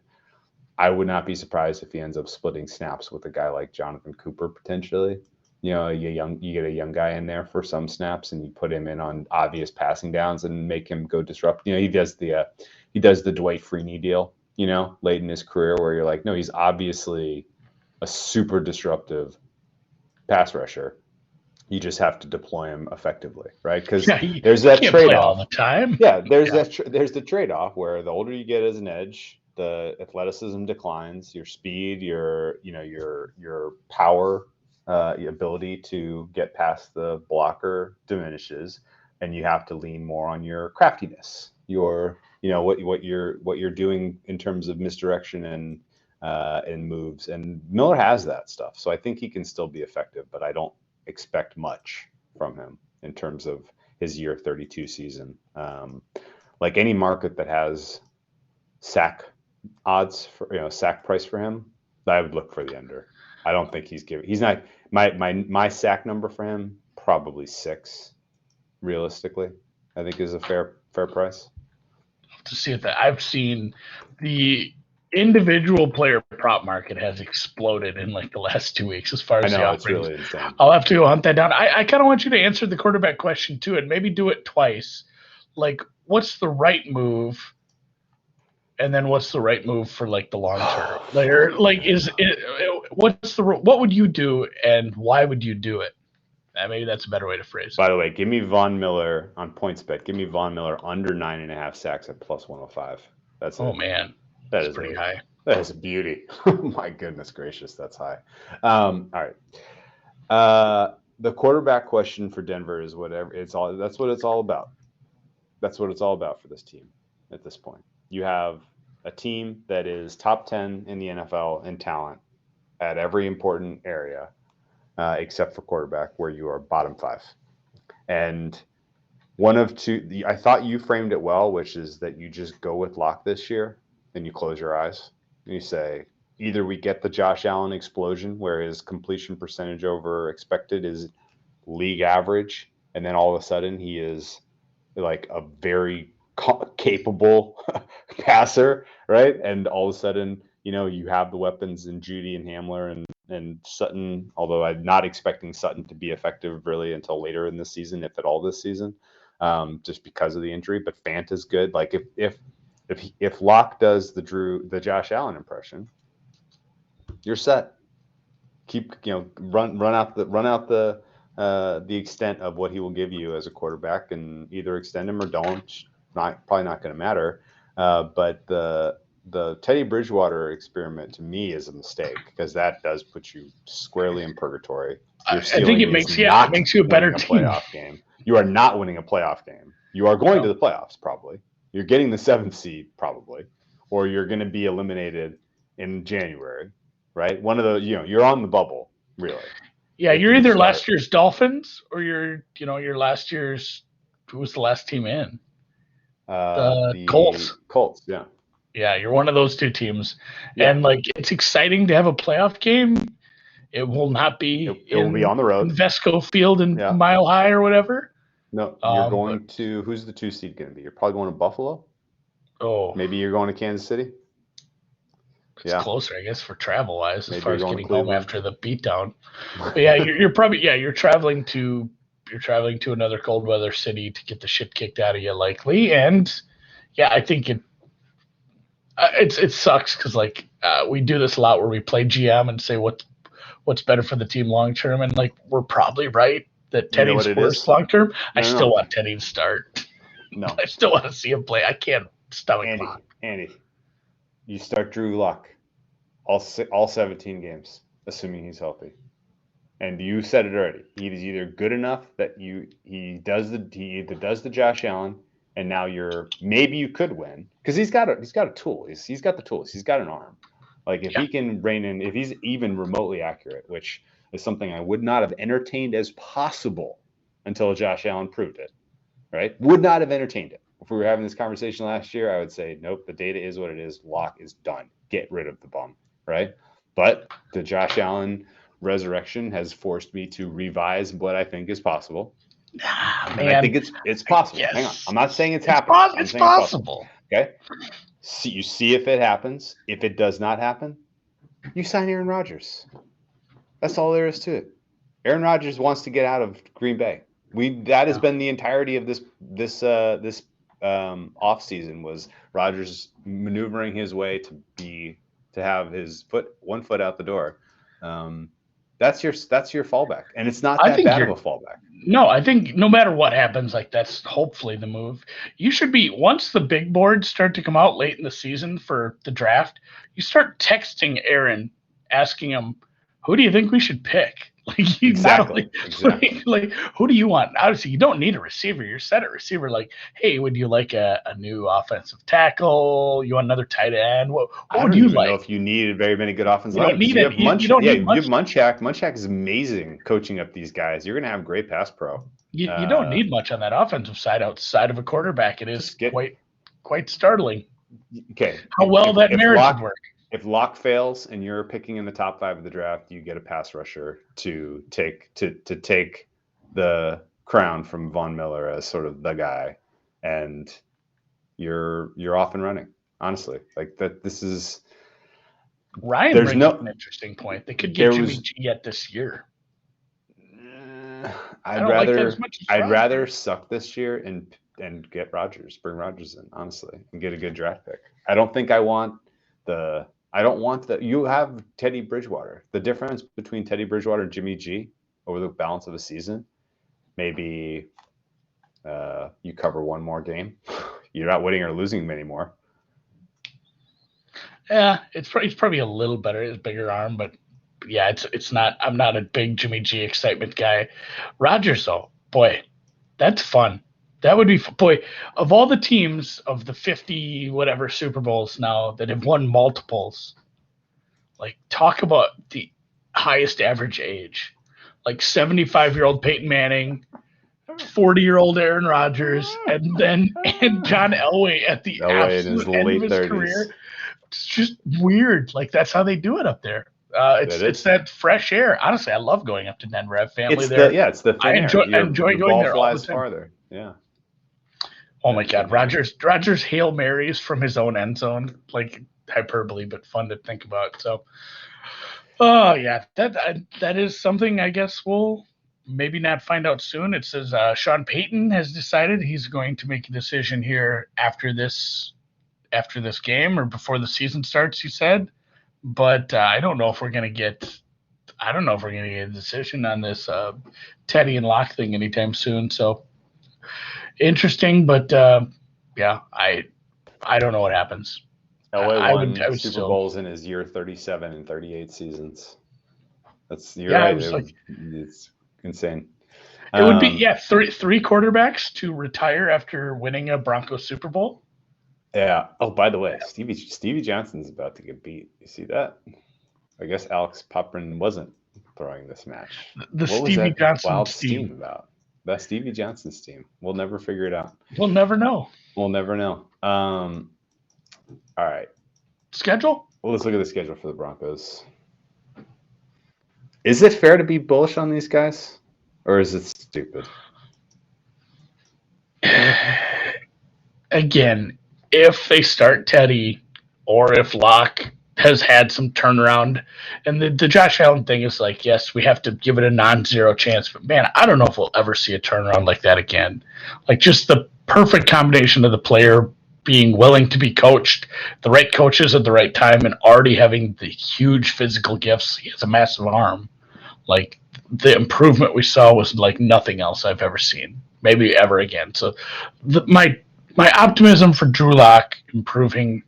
I would not be surprised if he ends up splitting snaps with a guy like Jonathan Cooper potentially. You get a young guy in there for some snaps, and you put him in on obvious passing downs and make him go disrupt. He does the Dwight Freeney deal, late in his career, where you're like, no, he's obviously a super disruptive pass rusher. You just have to deploy him effectively, right? Because there's that trade-off all the time. Yeah, there's the trade-off where the older you get as an edge, the athleticism declines, your speed, your power. Ability to get past the blocker diminishes, and you have to lean more on your craftiness, what you're doing in terms of misdirection and moves. And Miller has that stuff, so I think he can still be effective, but I don't expect much from him in terms of his year 32 season. Like any market that has sack odds for sack price for him, I would look for the under. I don't think he's not my sack number for him, probably 6 realistically. I think is a fair price. To see if I've seen the individual player prop market has exploded in like the last 2 weeks as far as the offerings. It's really insane. I'll have to go hunt that down. I kind of want you to answer the quarterback question too, and maybe do it twice. Like, what's the right move? And then what's the right move for like the long term? What would you do and why would you do it? Maybe that's a better way to phrase it. By the way, give me Von Miller on PointsBet. Give me Von Miller under 9.5 sacks at plus 105. That's man, that's pretty high. That is a beauty. My goodness gracious, that's high. All right. The quarterback question for Denver is whatever. That's what it's all about. That's what it's all about for this team at this point. You have a team that is top 10 in the NFL in talent at every important area, except for quarterback, where you are bottom 5. And one of two, I thought you framed it well, which is that you just go with Locke this year and you close your eyes and you say, either we get the Josh Allen explosion where his completion percentage over expected is league average, and then all of a sudden he is like a very capable passer, right? And all of a sudden, you have the weapons in Judy and Hamler and Sutton, although I'm not expecting Sutton to be effective really until later in the season, if at all this season, just because of the injury. But Fant is good. Like if Locke does the Josh Allen impression, you're set. Keep run out the extent of what he will give you as a quarterback, and either extend him or don't. Probably not going to matter. But the Teddy Bridgewater experiment to me is a mistake, because that does put you squarely in purgatory. I think it makes you a better team. Playoff game. You are not winning a playoff game. You are going to the playoffs probably. You're getting the 7th seed probably, or you're going to be eliminated in January, right? One of those. You're on the bubble really. Yeah, you're either last year's Dolphins or you're last year's. Who was the last team in? The Colts. Colts, yeah. Yeah, you're one of those two teams. Yeah. And it's exciting to have a playoff game. It will not be it will be on the road. Vesco Field in Mile High or whatever. No, you're going to who's the 2 seed going to be? You're probably going to Buffalo? Oh. Maybe you're going to Kansas City? It's closer, I guess, for travel wise, as far as getting home after the beatdown. But yeah, you're probably you're traveling to another cold weather city to get the shit kicked out of you, likely. And yeah, I think it sucks because we do this a lot where we play GM and say what's better for the team long term, and we're probably right that Teddy's worse long term. I still want Teddy to start. No, I still want to see him play. I can't stomach Andy, you start Drew Lock all 17 games, assuming he's healthy. And you said it already. He's either good enough that he either does the Josh Allen, and now maybe you could win, because he's got a tool. He's got the tools. He's got an arm. If he can rein in, if he's even remotely accurate, which is something I would not have entertained as possible until Josh Allen proved it. Right? Would not have entertained it. If we were having this conversation last year, I would say, nope, the data is what it is. Lock is done. Get rid of the bum. Right? But the Josh Allen resurrection has forced me to revise what I think is possible. And I think it's possible. Yes. Hang on. I'm not saying it's happening. It's possible. Okay. You see if it happens. If it does not happen, you sign Aaron Rodgers. That's all there is to it. Aaron Rodgers wants to get out of Green Bay. That has been the entirety of this offseason, was Rodgers maneuvering his way to have his one foot out the door. That's your fallback, and it's not that bad of a fallback. No, I think no matter what happens, that's hopefully the move. You should be, once the big boards start to come out late in the season for the draft, you start texting Aaron, asking him who do you think we should pick? Like, exactly. Like, who do you want? Obviously, you don't need a receiver. You're set at receiver. Like, hey, would you like a new offensive tackle? You want another tight end? What would you like? I don't even know if you need very many good offensive linemen. You don't need Munchak. Munchak is amazing coaching up these guys. You're going to have great pass pro. You don't need much on that offensive side outside of a quarterback. It is quite startling. Okay. How well that marriage would work. If Locke fails and you're picking in the top 5 of the draft, you get a pass rusher to take the crown from Von Miller as sort of the guy, and you're off and running. Honestly, like that. This is Ryan brings up an interesting point. They could get Jimmy G yet this year. I'd rather suck this year and get Rodgers, bring Rodgers in, honestly, and get a good draft pick. I don't want the you have Teddy Bridgewater. The difference between Teddy Bridgewater and Jimmy G over the balance of a season, maybe you cover one more game. You're not winning or losing them anymore. Yeah, it's probably a little better. It's a bigger arm, but yeah, it's not. I'm not a big Jimmy G excitement guy. Rodgers, though, boy, that's fun. That would be boy. Of all the teams of the 50 whatever Super Bowls now that have won multiples, like talk about the highest average age, like 75-year-old Peyton Manning, 40-year-old Aaron Rodgers, and John Elway at the absolute end of his 30s. Career. It's just weird. Like that's how they do it up there. It's that fresh air. Honestly, I love going up to Denver. I have family there. It's the I enjoy going there all the time. Farther. Yeah. Oh my God, Rodgers Hail Marys from his own end zone, like hyperbole, but fun to think about. So, oh yeah, that is something I guess we'll maybe not find out soon. It says Sean Payton has decided he's going to make a decision here after this game or before the season starts. He said, but I don't know if we're gonna get a decision on this Teddy and Locke thing anytime soon. So. Interesting, but yeah, I don't know what happens. Elway won Super Bowls in his year 37 and 38 seasons. Right. It's insane. It would be three quarterbacks to retire after winning a Broncos Super Bowl. Yeah. Oh, by the way, Stevie Johnson's about to get beat. You see that? I guess Alex Poprin wasn't throwing this match. What Stevie Johnson wild steam about? That Stevie Johnson's team. We'll never figure it out. We'll never know. All right. Schedule? Well, let's look at the schedule for the Broncos. Is it fair to be bullish on these guys? Or is it stupid? Again, if they start Teddy or if Locke has had some turnaround. And the Josh Allen thing is like, yes, we have to give it a non-zero chance. But, man, I don't know if we'll ever see a turnaround like that again. Like, just the perfect combination of the player being willing to be coached, the right coaches at the right time, and already having the huge physical gifts. He has a massive arm. Like, the improvement we saw was like nothing else I've ever seen, maybe ever again. So my optimism for Drew Lock improving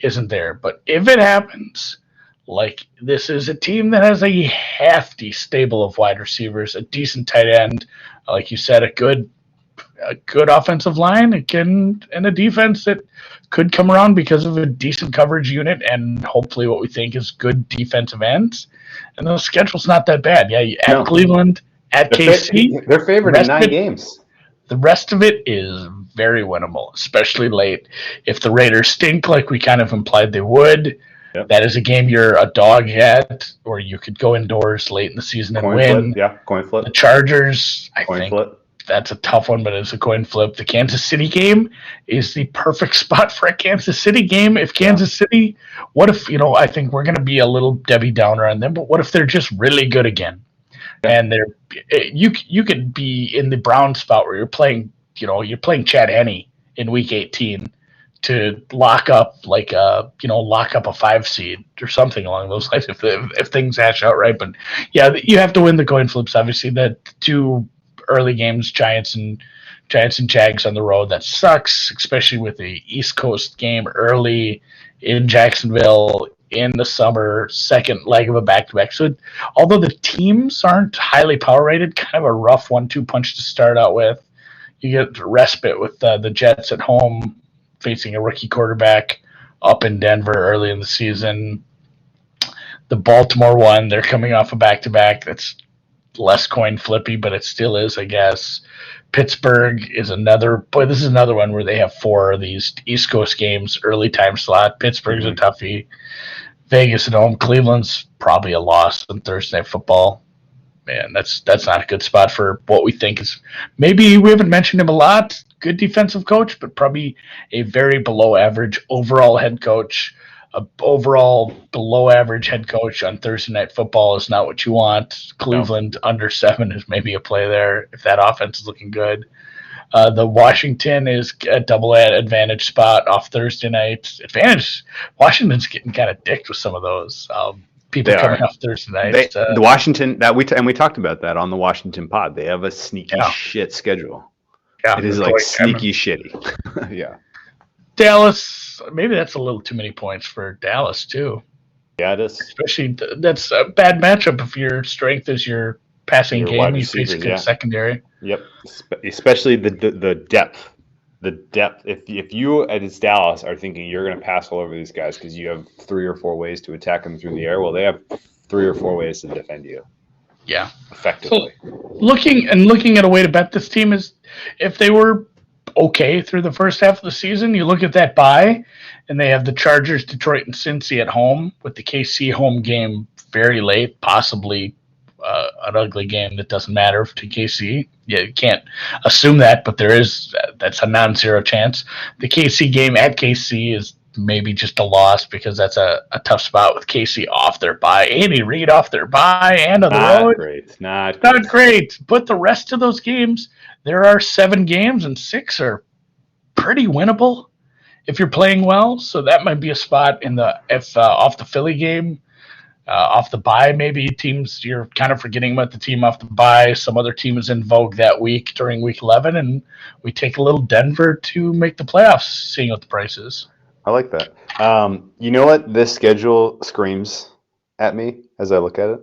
isn't there. But if it happens, like, this is a team that has a hefty stable of wide receivers, a decent tight end, like you said, a good offensive line, and a defense that could come around because of a decent coverage unit and hopefully what we think is good defensive ends. And the schedule's not that bad. Yeah, at Cleveland, at KC. They're favored in 9 games. The rest of it is very winnable, especially late. If the Raiders stink like we kind of implied they would, that is a game you're a dog at, or you could go indoors late in the season and win. Coin flip. The Chargers, I think flip. That's a tough one, but it's a coin flip. The Kansas City game is the perfect spot for a Kansas City game. If Kansas City, what if, I think we're going to be a little Debbie Downer on them, but what if they're just really good again? And you could be in the Brown spot where you're playing Chad Henne in week 18 to lock up a 5 seed or something along those lines if things hash out right. But yeah, you have to win the coin flips. Obviously, the 2 early games, Giants and Jags on the road, that sucks, especially with the East Coast game early in Jacksonville. in the summer, second leg of a back-to-back. So although the teams aren't highly power rated, kind of a rough 1-2 punch to start out with. You get respite with the Jets at home facing a rookie quarterback up in Denver early in the season. The Baltimore one, they're coming off a back-to-back that's less coin flippy, but it still is, I guess. Pittsburgh is this is another one where they have 4 of these East Coast games, early time slot. Pittsburgh's a toughie. Vegas at home. Cleveland's probably a loss on Thursday Night Football. Man, that's not a good spot for what we think is, maybe we haven't mentioned him a lot. Good defensive coach, but probably a very below average overall head coach. A overall below average head coach on Thursday Night Football is not what you want. Cleveland under 7 is maybe a play there if that offense is looking good. The Washington is a double advantage spot off Thursday night. Washington's getting kind of dicked with some of those people coming off Thursday night. The Washington we talked about that on the Washington pod. They have a sneaky shit schedule. Yeah, it is like sneaky shitty. Yeah. Dallas, maybe that's a little too many points for Dallas too. Yeah, it is. Especially that's a bad matchup if your strength is your passing game. You face a good secondary. Yep, especially the depth. The depth. If you as Dallas are thinking you're going to pass all over these guys because you have 3 or 4 ways to attack them through the air, well, they have 3 or 4 ways to defend you. Yeah, effectively. So looking at a way to bet this team is if they were okay through the first half of the season, you look at that bye, and they have the Chargers, Detroit, and Cincy at home with the KC home game very late, possibly an ugly game that doesn't matter to KC. Yeah, you can't assume that, but that's a non-zero chance. The KC game at KC is maybe just a loss because that's a tough spot with KC off their bye. Andy Reid off their bye and on the road. Not great. But the rest of those games, there are 7 games and 6 are pretty winnable if you're playing well. So that might be a spot off the Philly game. Off the bye, maybe teams, you're kind of forgetting about the team off the bye. Some other team is in vogue that week during week 11, and we take a little Denver to make the playoffs, seeing what the price is. I like that. You know what this schedule screams at me as I look at it?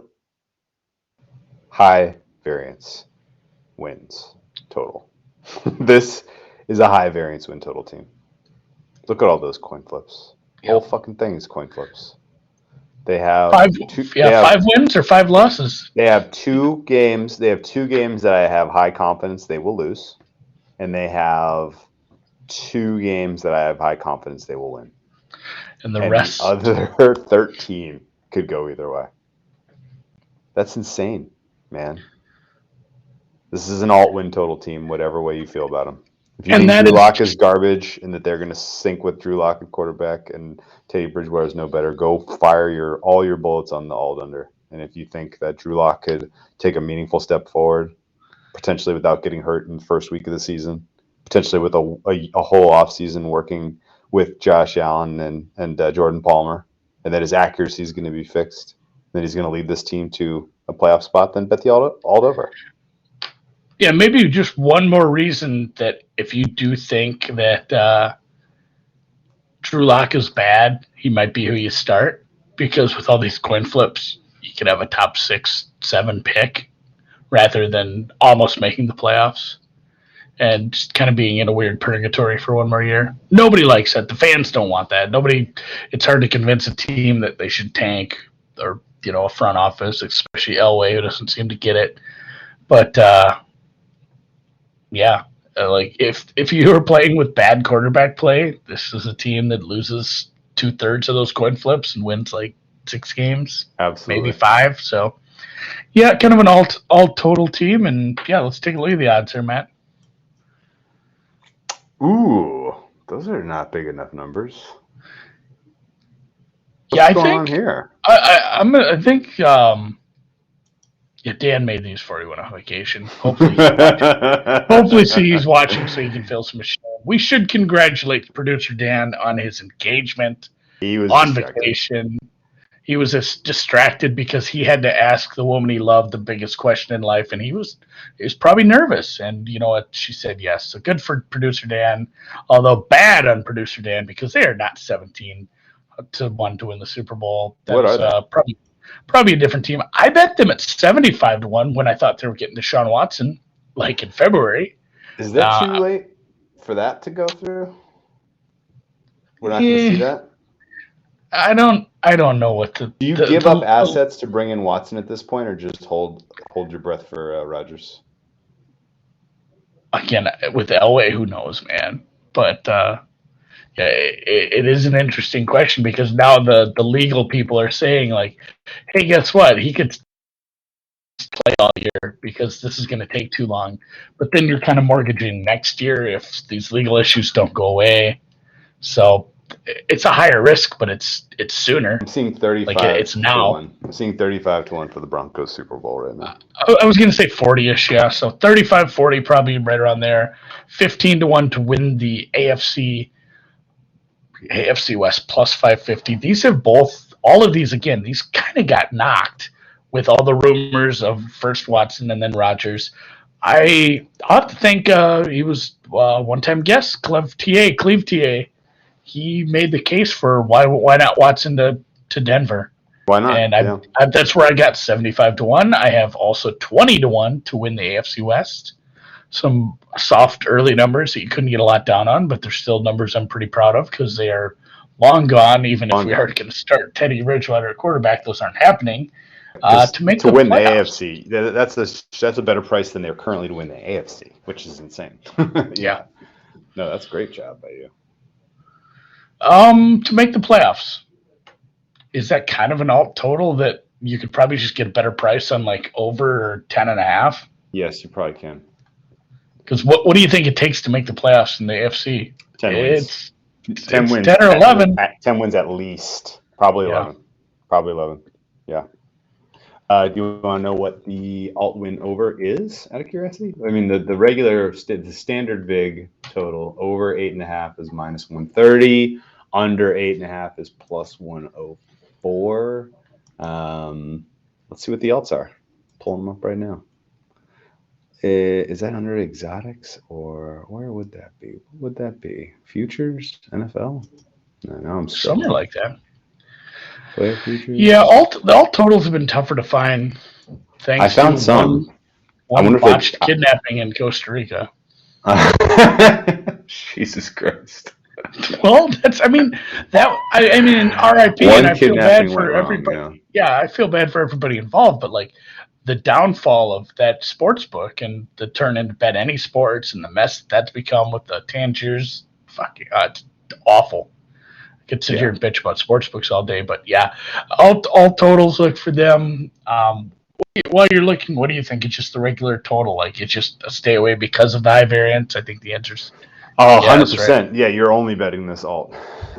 High variance wins total. This is a high variance win total team. Look at all those coin flips. Yep. Whole fucking thing is coin flips. They have 5 wins or 5 losses. They have 2 games. They have 2 games that I have high confidence they will lose, and they have 2 games that I have high confidence they will win. And the rest, the other 13 could go either way. That's insane, man. This is an alt-win total team, whatever way you feel about them. If you think Drew Lock is garbage and that they're going to sink with Drew Lock at quarterback and Teddy Bridgewater is no better, go fire all your bullets on the alt-under. And if you think that Drew Lock could take a meaningful step forward, potentially without getting hurt in the first week of the season, potentially with a whole offseason working with Josh Allen and Jordan Palmer, and that his accuracy is going to be fixed, that he's going to lead this team to a playoff spot, then bet the alt over. Yeah, maybe just one more reason that if you do think that Drew Lock is bad, he might be who you start, because with all these coin flips, you could have a top 6, 7 pick rather than almost making the playoffs and just kind of being in a weird purgatory for one more year. Nobody likes that. The fans don't want that. It's hard to convince a team that they should tank or, a front office, especially Elway, who doesn't seem to get it. But, like if you were playing with bad quarterback play, this is a team that loses 2/3 of those coin flips and wins like 6 games, absolutely, maybe 5. So, yeah, kind of an alt total team, and let's take a look at the odds here, Matt. Ooh, those are not big enough numbers. What's going on here? I think. Dan made these for you on a vacation. Hopefully, he's watching so he can feel some shame. We should congratulate producer Dan on his engagement. He was on vacation. He was distracted because he had to ask the woman he loved the biggest question in life, and he was probably nervous. And you know what? She said yes. So good for producer Dan, although bad on producer Dan because they are not 17 to 1 to win the Super Bowl. What are they? Probably a different team. I bet them at 75 to 1 when I thought they were getting Deshaun Watson, like in February. Is that too late for that to go through? We're not going to see that. I don't know what to. Do you give up assets to bring in Watson at this point, or just hold your breath for Rodgers? Again, with Elway, who knows, man? But yeah, it is an interesting question because now the legal people are saying like, hey, guess what? He could play all year because this is going to take too long. But then you're kind of mortgaging next year if these legal issues don't go away. So it's a higher risk, but it's sooner. I'm seeing 35. Like it's now. I'm seeing 35 to 1 for the Broncos Super Bowl right now. I was going to say 40-ish, yeah. So 35-40, probably right around there. 15 to 1 to win the AFC West plus 550. These have all of these again. These kind of got knocked with all the rumors of first Watson and then Rodgers. I have to think he was one-time guest, Cleve TA. He made the case for why not Watson to Denver. Why not? And that's where I got 75 to 1. I have also 20 to 1 to win the AFC West. Some soft early numbers that you couldn't get a lot down on, but they're still numbers I'm pretty proud of because they are long gone. Even if we are going to start Teddy Bridgewater at quarterback, those aren't happening. To win the playoffs. AFC, that's a better price than they're currently to win the AFC, which is insane. Yeah. No, that's a great job by you. To make the playoffs, is that kind of an alt total that you could probably just get a better price on, like over 10.5? Yes, you probably can. Because what do you think it takes to make the playoffs in the AFC? 10 wins. 10 wins. 10 or 11. 10 wins at least. Probably 11. Probably 11. Yeah. Do you want to know what the alt win over is, out of curiosity? I mean, the regular, the standard VIG total over 8.5 is minus 130. Under 8.5 is plus 104. Let's see what the alts are. Pulling them up right now. Is that under exotics, or where would that be? What would that be? Futures? NFL? No, I'm somewhere like that. Player futures? Yeah, the alt totals have been tougher to find. I found some. One botched kidnapping in Costa Rica. Jesus Christ. Well, I mean, RIP, and I feel bad for everybody. Yeah, I feel bad for everybody involved, but like the downfall of that sports book and the turn into bet any sports and the mess that's become with the Tangiers, it's awful. I could sit here and bitch about sports books all day, but yeah, all totals look for them. While you're looking, what do you think? It's just the regular total, like it's just a stay away because of the high variance. I think the answer's 100%. Right. Yeah, you're only betting this alt.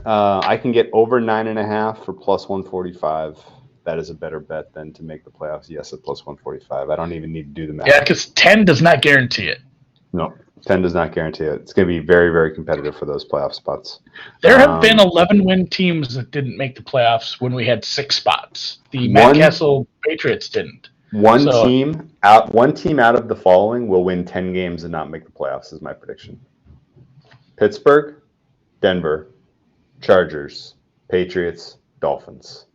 I can get over 9.5 for plus 145. That is a better bet than to make the playoffs. Yes, at plus 145. I don't even need to do the math. Yeah, because 10 does not guarantee it. No, 10 does not guarantee it. It's going to be very, very competitive for those playoff spots. There have been 11-win teams that didn't make the playoffs when we had 6 spots. The Matt Castle Patriots didn't. One team out of the following will win 10 games and not make the playoffs is my prediction. Pittsburgh, Denver, Chargers, Patriots, Dolphins.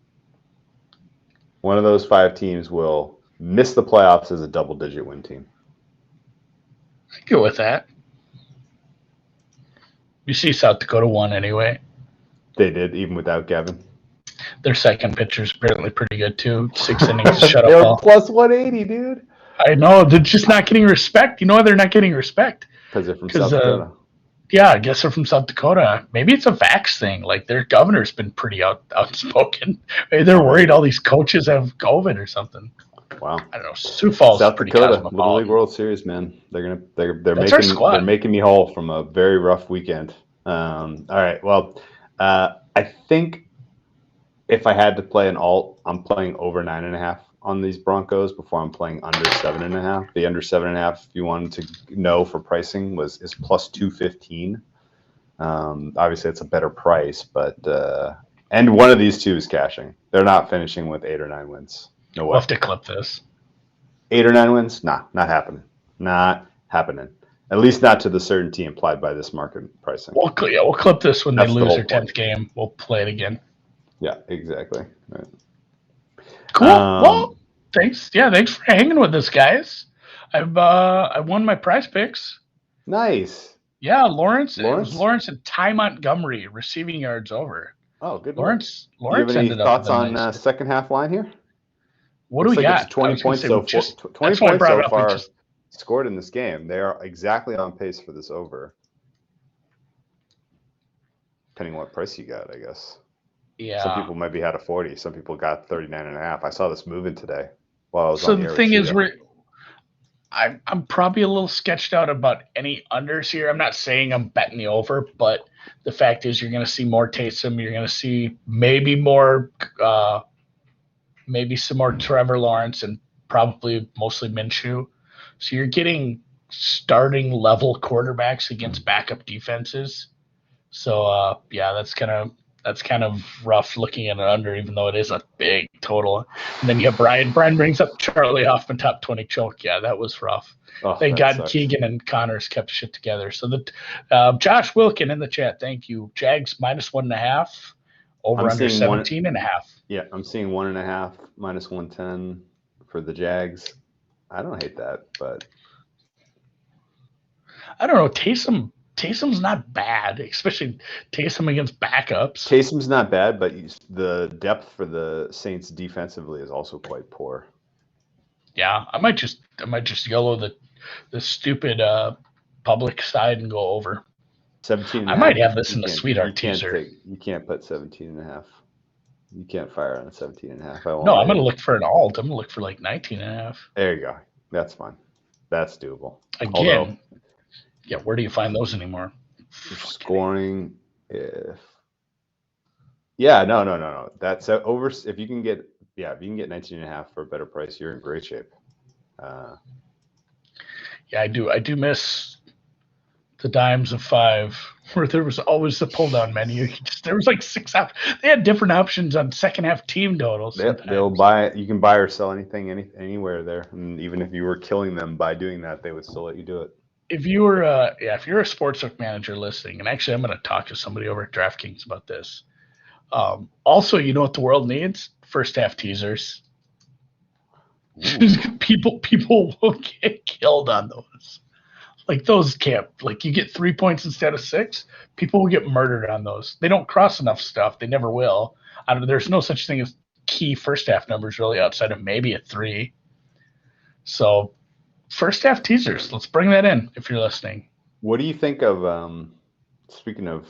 One of those 5 teams will miss the playoffs as a double-digit win team. I go with that. You see South Dakota won anyway. They did, even without Gavin. Their second pitcher's apparently pretty good, too. 6 innings to shut up They're plus 180, dude. I know. They're just not getting respect. You know why they're not getting respect? Because they're from South Dakota. Yeah, I guess they're from South Dakota. Maybe it's a vax thing. Like, their governor's been pretty outspoken. Maybe they're worried all these coaches have COVID or something. Wow. I don't know. Sioux Falls South is pretty Dakota, Little League World Series, man. They're making me whole from a very rough weekend. All right. Well, I think if I had to play an alt, I'm playing over 9.5 on these Broncos before I'm playing under 7.5. The under 7.5, if you wanted to know for pricing, is plus 215. Obviously, it's a better price, but and one of these two is cashing. They're not finishing with 8 or 9 wins. No way. We'll have to clip this. 8 or 9 wins? Nah, not happening. Not happening. At least not to the certainty implied by this market pricing. We'll clip this when they lose their 10th game. We'll play it again. Yeah, exactly. Right. Cool. Well, thanks. Yeah, thanks for hanging with us, guys. I won my prize picks. Nice. Yeah, Lawrence. It was Lawrence and Ty Montgomery receiving yards over. Oh, good. Lawrence. Do you have any ended thoughts up on second half line here? What do we got? It's 20 points so far. 20 points so far scored in this game. They are exactly on pace for this over. Depending on what price you got, I guess. Yeah. Some people maybe had a 40. Some people got 39.5. I saw this moving today while I was so on the the thing is, I'm probably a little sketched out about any unders here. I'm not saying I'm betting the over, but the fact is you're going to see more Taysom. You're going to see maybe some more Trevor Lawrence and probably mostly Minshew. So you're getting starting level quarterbacks against backup defenses. So that's kind of rough looking at it under, even though it is a big total. And then you have Brian. Brian brings up Charlie Hoffman top 20 choke. Yeah, that was rough. Oh, thank God sucks. Keegan and Connors kept shit together. So Josh Wilkin in the chat. Thank you. Jags -1.5. Over under 17.5. Yeah, I'm seeing 1.5 -110 for the Jags. I don't hate that, but I don't know. Taysom's not bad, especially Taysom against backups. Taysom's not bad, but the depth for the Saints defensively is also quite poor. Yeah, I might just yellow the stupid public side and go over. 17. I might have this in the sweetheart teaser. You can't put 17.5. You can't fire on a 17.5. No, I'm going to look for an alt. I'm going to look for like 19.5. There you go. That's fine. That's doable. Again, yeah, where do you find those anymore? Scoring if. Yeah, no. That's over. If you can get 19.5 for a better price, you're in great shape. Yeah, I do miss the dimes of 5, where there was always the pull down menu. There was like 6 options. They had different options on second half team totals. They'll buy. You can buy or sell anything, anywhere there, and even if you were killing them by doing that, they would still let you do it. If you were, if you're a sportsbook manager listening, and actually I'm going to talk to somebody over at DraftKings about this. Also, you know what the world needs? First half teasers. People will get killed on those. Like those can't. Like you get 3 points instead of 6. People will get murdered on those. They don't cross enough stuff. They never will. There's no such thing as key first half numbers really outside of maybe a 3. So first half teasers. Let's bring that in if you're listening. What do you think of? Speaking of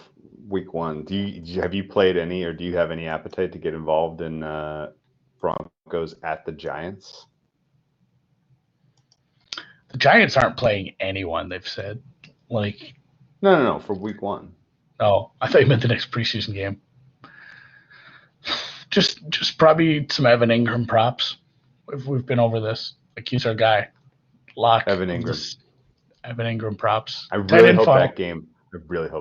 week 1, have you played any, or do you have any appetite to get involved in Broncos at the Giants? The Giants aren't playing anyone, they've said. Like, no, for week 1. Oh, I thought you meant the next preseason game. Just probably some Evan Ingram props. If we've been over this, like he's our guy. Lock. Evan Ingram. Evan Ingram props. I really hope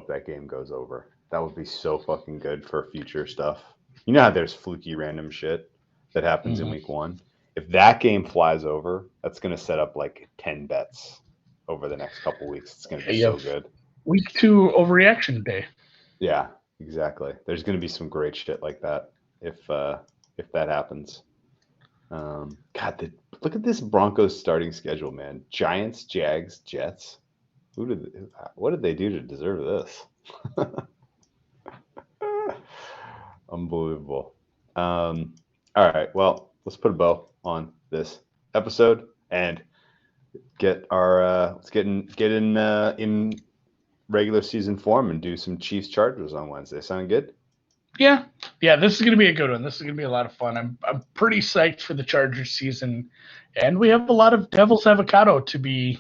that game goes over. That would be so fucking good for future stuff. You know how there's fluky random shit that happens in week 1? If that game flies over, that's going to set up like 10 bets over the next couple weeks. It's going to be so good. Week 2 overreaction day. Yeah, exactly. There's going to be some great shit like that if that happens. God, look at this Broncos starting schedule, man. Giants, Jags, Jets. What did they do to deserve this? Unbelievable. All right, well, let's put a bow on this episode and get our let's get in regular season form and do some Chiefs Chargers on Wednesday. Sound good? Yeah, this is going to be a good one. This is going to be a lot of fun. I'm pretty psyched for the Chargers season, and we have a lot of Devil's Avocado to be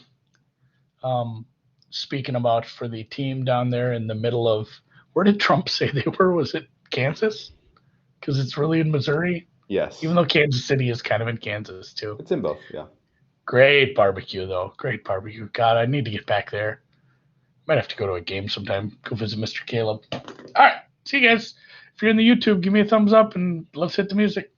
speaking about for the team down there in the middle of, where did Trump say they were? Was it Kansas? Because it's really in Missouri. Yes. Even though Kansas City is kind of in Kansas too. It's in both, yeah. Great barbecue though. Great barbecue. God, I need to get back there. Might have to go to a game sometime. Go visit Mr. Caleb. All right. See you guys. If you're in the YouTube, give me a thumbs up and let's hit the music.